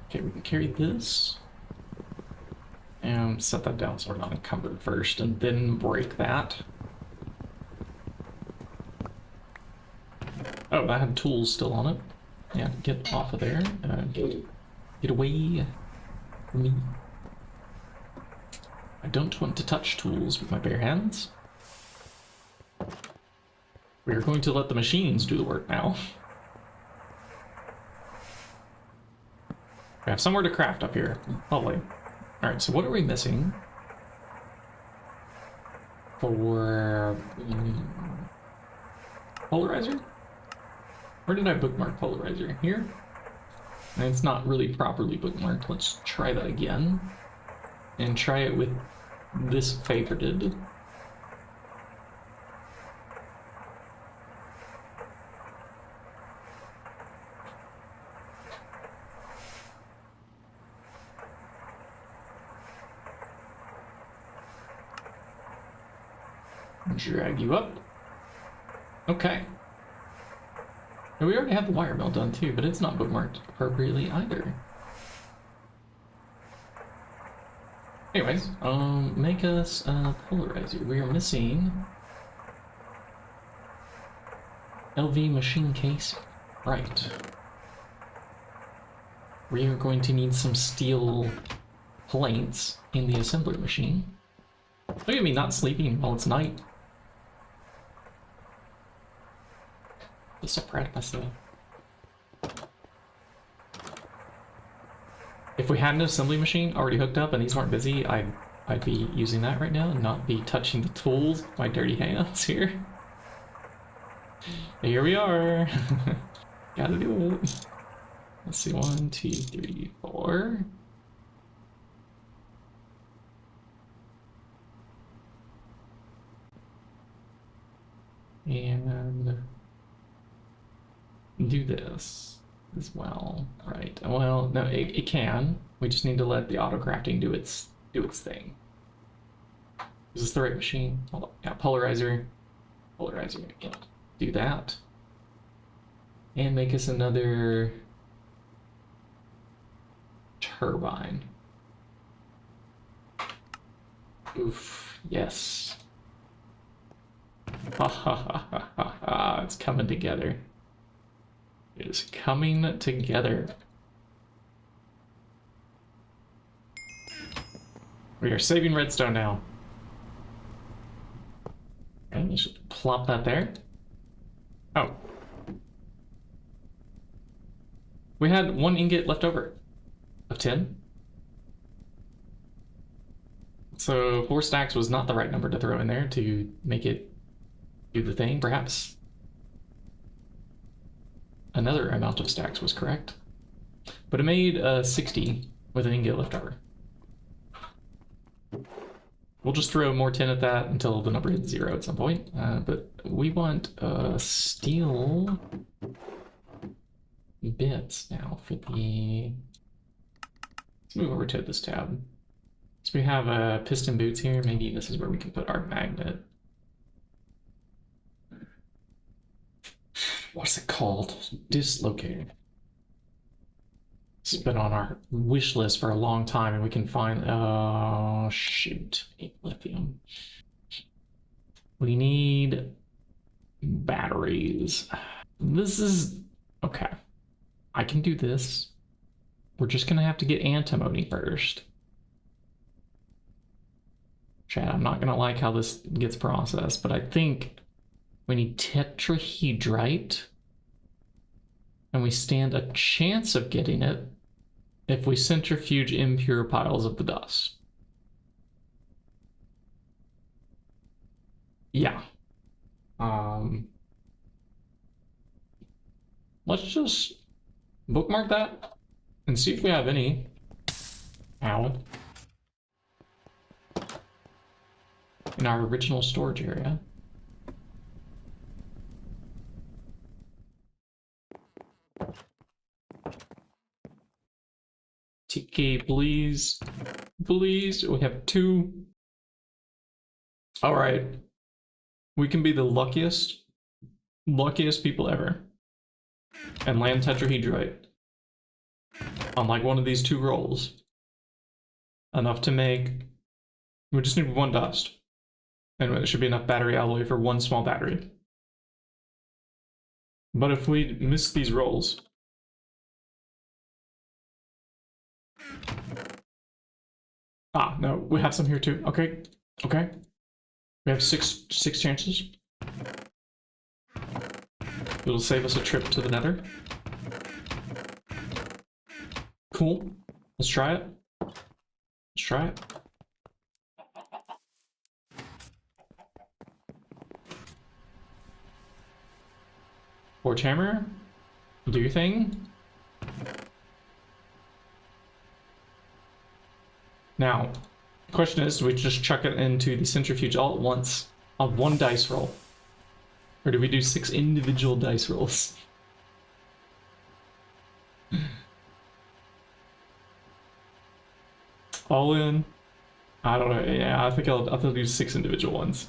Okay, we can carry this. And set that down so we're not encumbered first, and then break that. Oh, that had tools still on it. Yeah, get off of there. Get away from me. I don't want to touch tools with my bare hands. We are going to let the machines do the work now. We have somewhere to craft up here. Lovely. Alright, so what are we missing? For... polarizer? Where did I bookmark polarizer? Here? And it's not really properly bookmarked. Let's try that again. And try it with this favorited. Drag you up. Okay. And we already have the wire mill done too, but it's not bookmarked appropriately either. Anyways, make us a polarizer. We are missing LV machine case. Right. We are going to need some steel plates in the assembler machine. Look at me not sleeping while it's night. I'm so proud of myself. If we had an assembly machine already hooked up and these weren't busy, I'd be using that right now and not be touching the tools with my dirty hands here. Here we are. Gotta do it. Let's see, 1, 2, 3, 4. And do this as well, right? Well, no, it can. We just need to let the auto-crafting do its thing. Is this the right machine? Hold on. Yeah, polarizer. Yeah, do that. And make us another turbine. Oof, yes. Ha ha ha ha ha ha, it's coming together. It is coming together. We are saving redstone now. And we should plop that there. Oh. We had 1 ingot left over of 10. So 4 stacks was not the right number to throw in there to make it do the thing, perhaps. Another amount of stacks was correct. But it made 60 with an ingot left over. We'll just throw more 10 at that until the number hits 0 at some point. But we want steel bits now for the... Let's move over to this tab. So we have piston boots here. Maybe this is where we can put our magnet. What's it called? Dislocator. It's been on our wish list for a long time, and we can find... Oh, shoot. Lithium. We need batteries. This is... Okay. I can do this. We're just going to have to get antimony first. Chad, I'm not going to like how this gets processed, but I think we need tetrahedrite, and we stand a chance of getting it if we centrifuge impure piles of the dust. Yeah. Let's just bookmark that and see if we have any. Ow. In our original storage area. TK, please. Please. We have 2. All right. We can be the luckiest people ever and land tetrahedrite on like one of these 2 rolls. Enough to make... We just need 1 dust. And there should be enough battery alloy for 1 small battery. But if we miss these rolls... Ah, no, we have some here too. Okay, okay. We have six chances. It'll save us a trip to the nether. Cool. Let's try it. Let's try it. Forge hammer. Do your thing. Now, the question is, do we just chuck it into the centrifuge all at once on 1 dice roll? Or do we do 6 individual dice rolls? All in? I don't know. Yeah, I think I'll do 6 individual ones.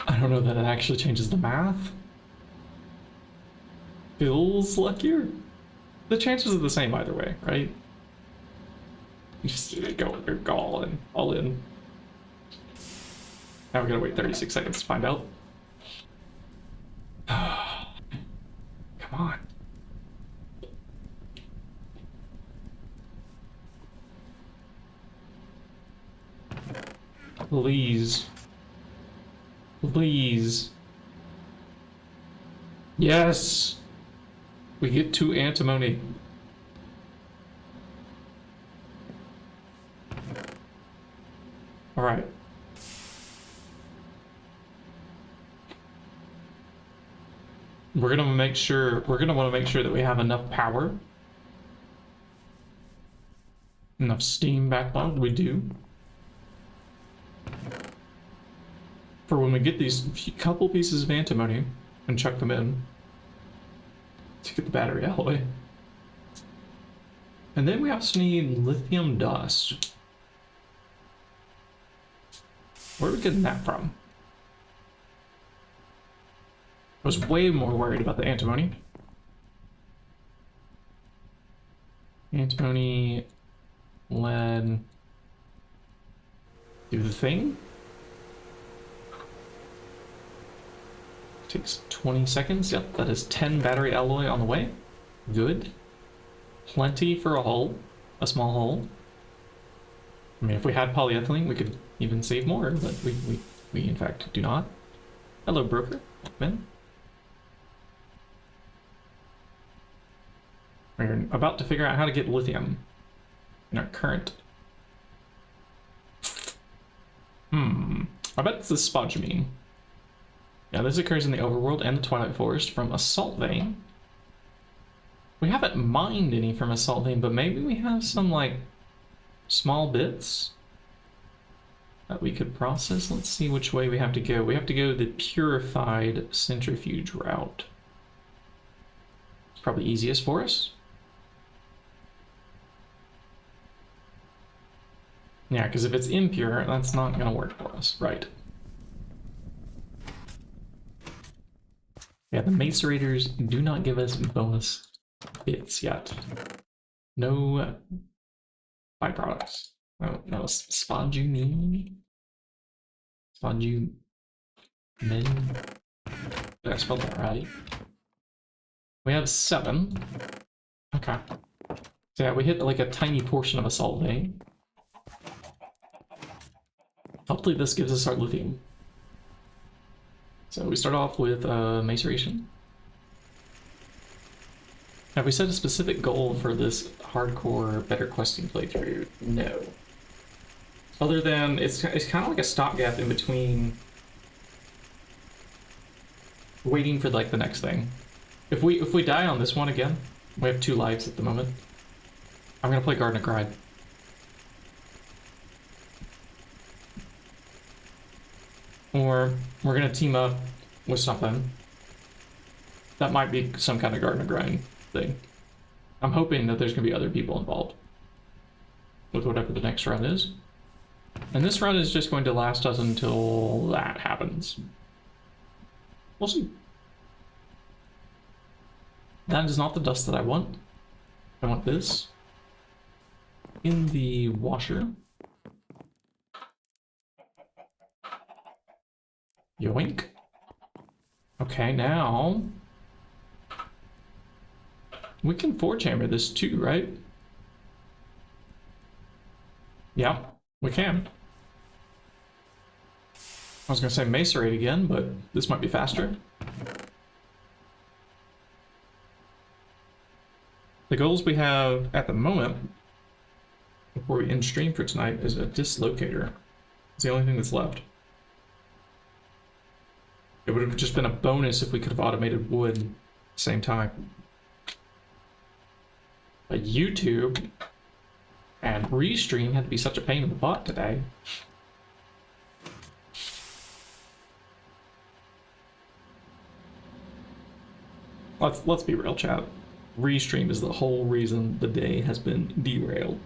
I don't know that it actually changes the math. feels luckier. The chances are the same either way, right? You just go with your gall and all in. Now we gotta wait 36 seconds to find out. Come on. Please. Please. Yes! We get to antimony. Alright. We're gonna want to make sure that we have enough power. Enough steam backlogged, we do. For when we get these couple pieces of antimony and chuck them in to get the battery alloy. And then we also need lithium dust. Where are we getting that from? I was way more worried about the antimony. Antimony, lead, do the thing. Takes 20 seconds. Yep, that is 10 battery alloy on the way. Good. Plenty for a hull, a small hull. I mean, if we had polyethylene, we could even save more, but we in fact do not. Hello, broker. Ben. We're about to figure out how to get lithium in our current. I bet it's the spodumene. Yeah, this occurs in the overworld and the Twilight Forest from a salt vein. We haven't mined any from a salt vein, but maybe we have some, like, small bits that we could process. Let's see which way we have to go. We have to go the purified centrifuge route. It's probably easiest for us. Yeah, because if it's impure, that's not going to work for us, right? Yeah, the macerators do not give us bonus bits yet. No byproducts. No spodumene. Spodumene. Did I spell that right? We have 7. Okay. So yeah, we hit like a tiny portion of a salt vein. Hopefully this gives us our lithium. So we start off with maceration. Have we set a specific goal for this hardcore BetterQuesting playthrough? No. Other than it's kind of like a stopgap in between waiting for like the next thing. If we die on this one again, we have 2 lives at the moment. I'm gonna play Garden of Gride. Or we're gonna team up with something. That might be some kind of Garden of Gride thing. I'm hoping that there's gonna be other people involved with whatever the next run is. And this run is just going to last us until that happens. We'll see. That is not the dust that I want. I want this in the washer. Yoink. Okay, now we can forge hammer this too, right? Yeah, we can. I was gonna say macerate again, but this might be faster. The goals we have at the moment, before we end stream for tonight, is a dislocator. It's the only thing that's left. It would have just been a bonus if we could have automated wood at the same time. But YouTube and Restream had to be such a pain in the butt today. Let's be real, chat. Restream is the whole reason the day has been derailed.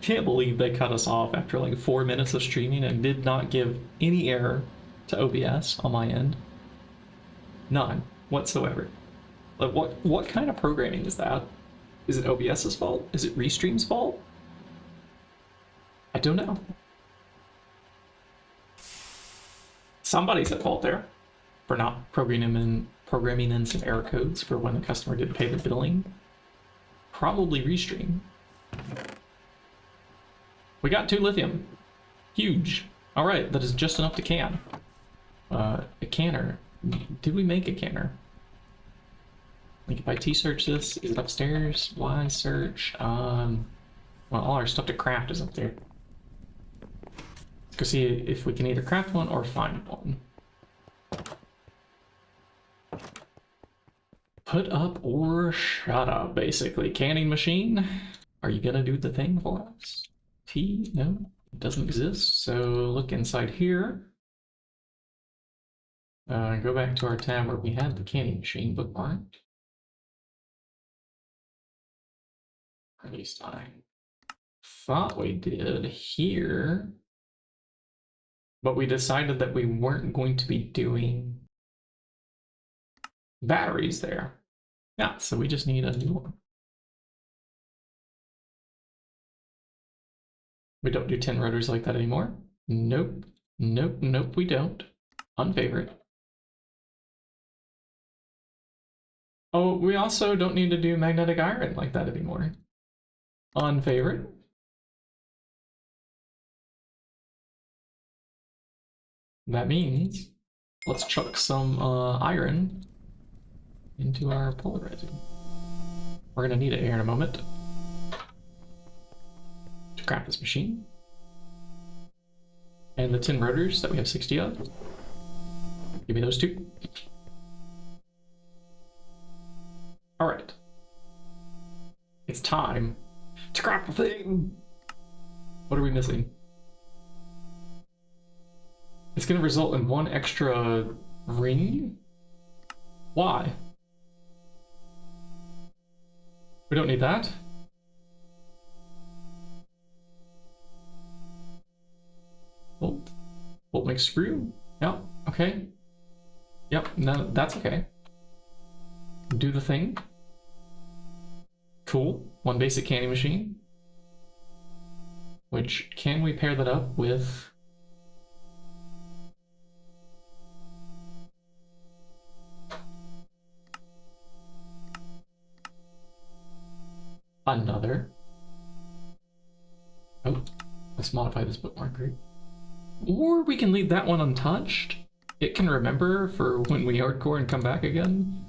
Can't believe they cut us off after like 4 minutes of streaming and did not give any error to OBS on my end. None whatsoever. Like, what kind of programming is that? Is it OBS's fault? Is it Restream's fault? I don't know. Somebody's at fault there for not programming in some error codes for when the customer didn't pay the billing. Probably Restream. We got 2 lithium. Huge. All right, that is just enough to can. A canner. Did we make a canner? Like if I T-search this, is it upstairs? Y search. Well, all our stuff to craft is up there. Let's go see if we can either craft one or find one. Put up or shut up, basically. Canning machine, are you gonna do the thing for us? T, no, it doesn't exist. So look inside here. Go back to our tab where we had the canning machine bookmarked. At least I thought we did here. But we decided that we weren't going to be doing batteries there. Yeah, so we just need a new one. We don't do 10 rotors like that anymore. Nope, nope, nope, we don't. Unfavorite. Oh, we also don't need to do magnetic iron like that anymore. Unfavorite. That means let's chuck some iron into our polarizer. We're gonna need it here in a moment to craft this machine. And the 10 rotors that we have 60 of. Give me those 2. All right. It's time to craft the thing. What are we missing? It's going to result in 1 extra ring? Why? We don't need that. Bolt. Bolt makes screw. Yep, okay. Yep, no, that's okay. Do the thing. Cool. 1 basic candy machine. Which, can we pair that up with... another? Oh, let's modify this bookmark group. Or we can leave that one untouched. It can remember for when we hardcore and come back again.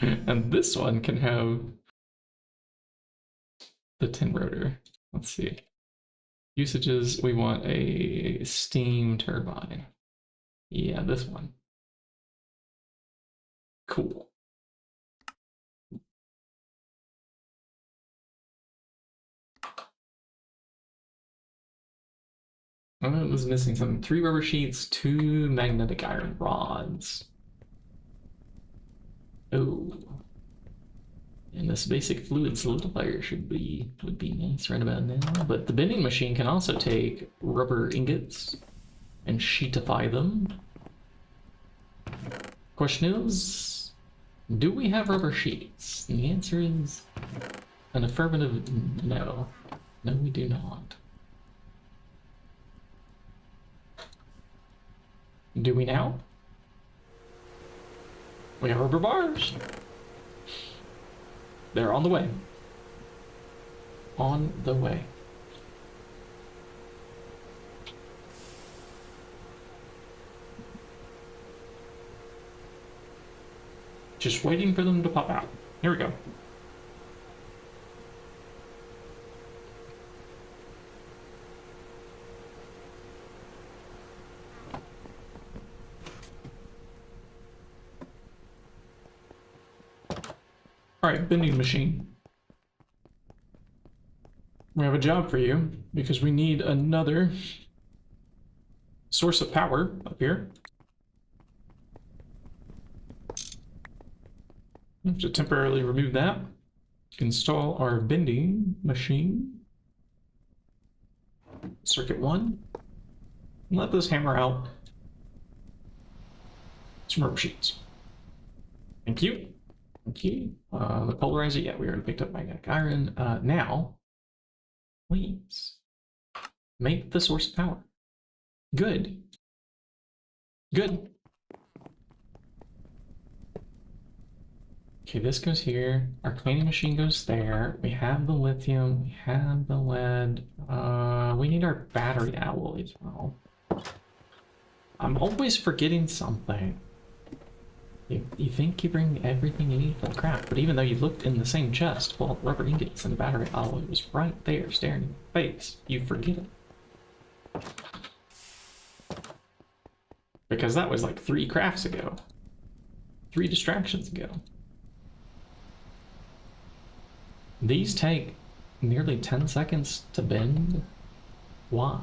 And this one can have the 10 rotor. Let's see. Usages, we want a steam turbine. Yeah, this one. Cool. I was missing something. 3 rubber sheets, 2 magnetic iron rods. Oh. And this basic fluid solidifier would be nice right about now. But the bending machine can also take rubber ingots and sheetify them. Question is, do we have rubber sheets? And the answer is an affirmative no. No, we do not. Do we now? We have rubber bars. They're on the way. On the way. Just waiting for them to pop out. Here we go. All right, bending machine. We have a job for you because we need another source of power up here. We have to temporarily remove that. Install our bending machine. Circuit 1. And let this hammer out some rubber sheets. Thank you. Thank you. The polarizer, yeah, we already picked up magnetic iron. Now, please make the source of power. Good. Good. Okay, this goes here. Our cleaning machine goes there. We have the lithium. We have the lead. We need our battery alloy as well. I'm always forgetting something. You think you bring everything you need for the craft, but even though you looked in the same chest, well, rubber ingots and the battery alloy was right there staring in your face. You forget it. Because that was like 3 crafts ago. 3 distractions ago. These take nearly 10 seconds to bend. Why?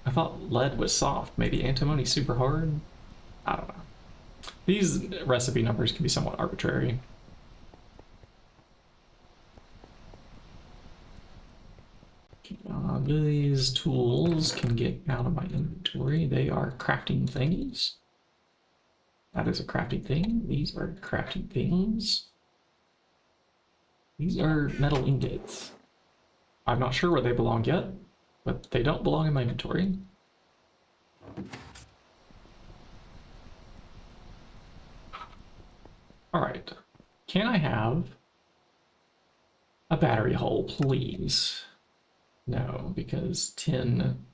I thought lead was soft. Maybe antimony super hard? I don't know. These recipe numbers can be somewhat arbitrary. These tools can get out of my inventory. They are crafting things. That is a crafting thing. These are crafting things. These are metal ingots. I'm not sure where they belong yet, but they don't belong in my inventory. All right, can I have a battery hole, please? No, because tin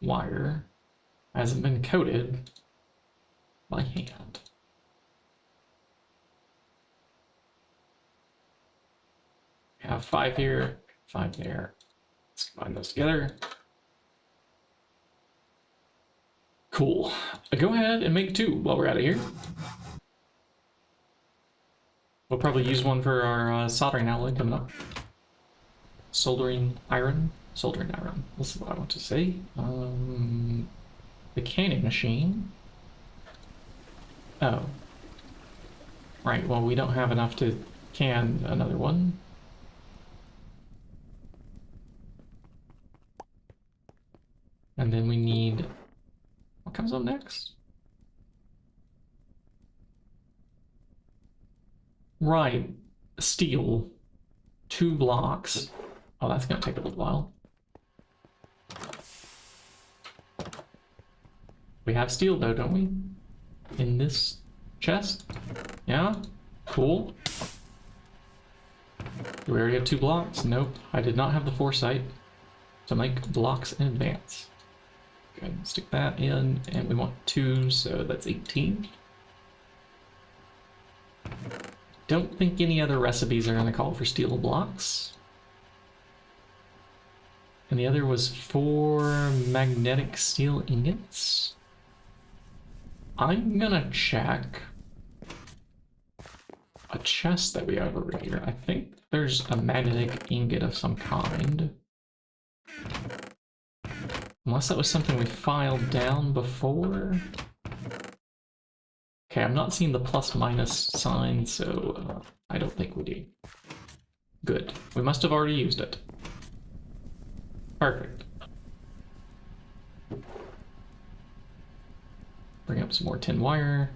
wire hasn't been coated by hand. We have 5 here, 5 there. Let's combine those together. Cool. Go ahead and make 2 while we're out of here. We'll probably use one for our soldering alloy coming up. Soldering iron. Soldering iron. This is what I want to say. The canning machine. Oh. Right, well, we don't have enough to can another one. And then we need... What comes up next? Right, steel, 2 blocks. Oh, that's gonna take a little while. We have steel though, don't we? In this chest? Yeah? Cool. Do we already have 2 blocks? Nope, I did not have the foresight to make blocks in advance. Okay, stick that in, and we want 2, so that's 18. Don't think any other recipes are going to call for steel blocks. And the other was 4 magnetic steel ingots. I'm gonna check a chest that we have over here. I think there's a magnetic ingot of some kind. Unless that was something we filed down before. Okay, I'm not seeing the plus minus sign, so I don't think we do. Good. We must have already used it. Perfect. Bring up some more tin wire.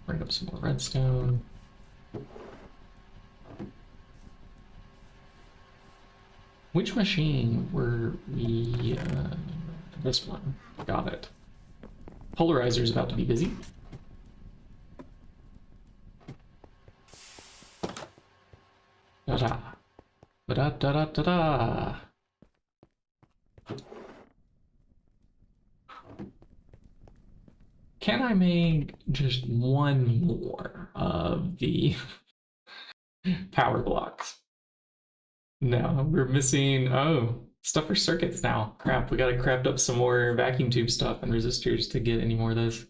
Bring up some more redstone. Which machine were we... this one. Got it. Polarizer is about to be busy. Da-da. Da-da-da-da-da-da. Can I make just 1 more of the power blocks? No, we're missing... Oh, stuff for circuits now. Crap, we gotta craft up some more vacuum tube stuff and resistors to get any more of those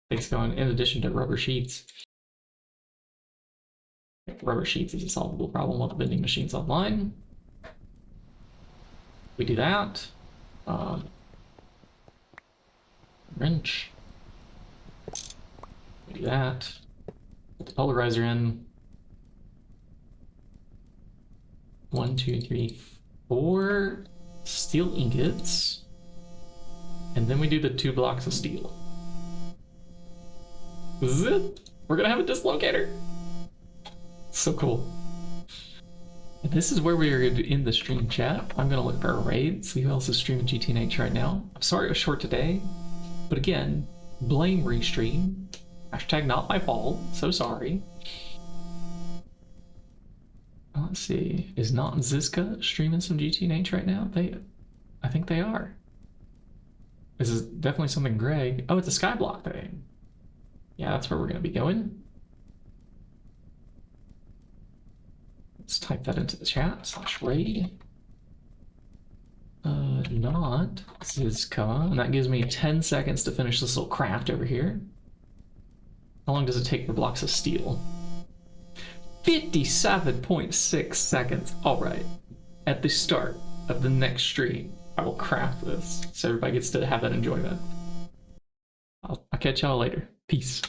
things going, in addition to rubber sheets. Rubber sheets is a solvable problem while the vending machine's online. We do that. Wrench. We do that. Put the polarizer in. 1, 2, 3, 4 steel ingots. And then we do the 2 blocks of steel. Zip! We're gonna have a dislocator. So cool. And this is where we are in the stream chat. I'm gonna look for a raid, see who else is streaming GTNH right now. I'm sorry it was short today, but again, blame restream. Hashtag not my fault. So sorry. Let's see. Is Not Zizka streaming some GTNH right now? I think they are. This is definitely something Greg. Oh, it's a Skyblock thing. Yeah, that's where we're gonna be going. Let's type that into the chat. /raid. Not Zizka. And that gives me 10 seconds to finish this little craft over here. How long does it take for blocks of steel? 57.6 seconds. All right. At the start of the next stream, I will craft this so everybody gets to have that enjoyment. I'll catch y'all later. Peace.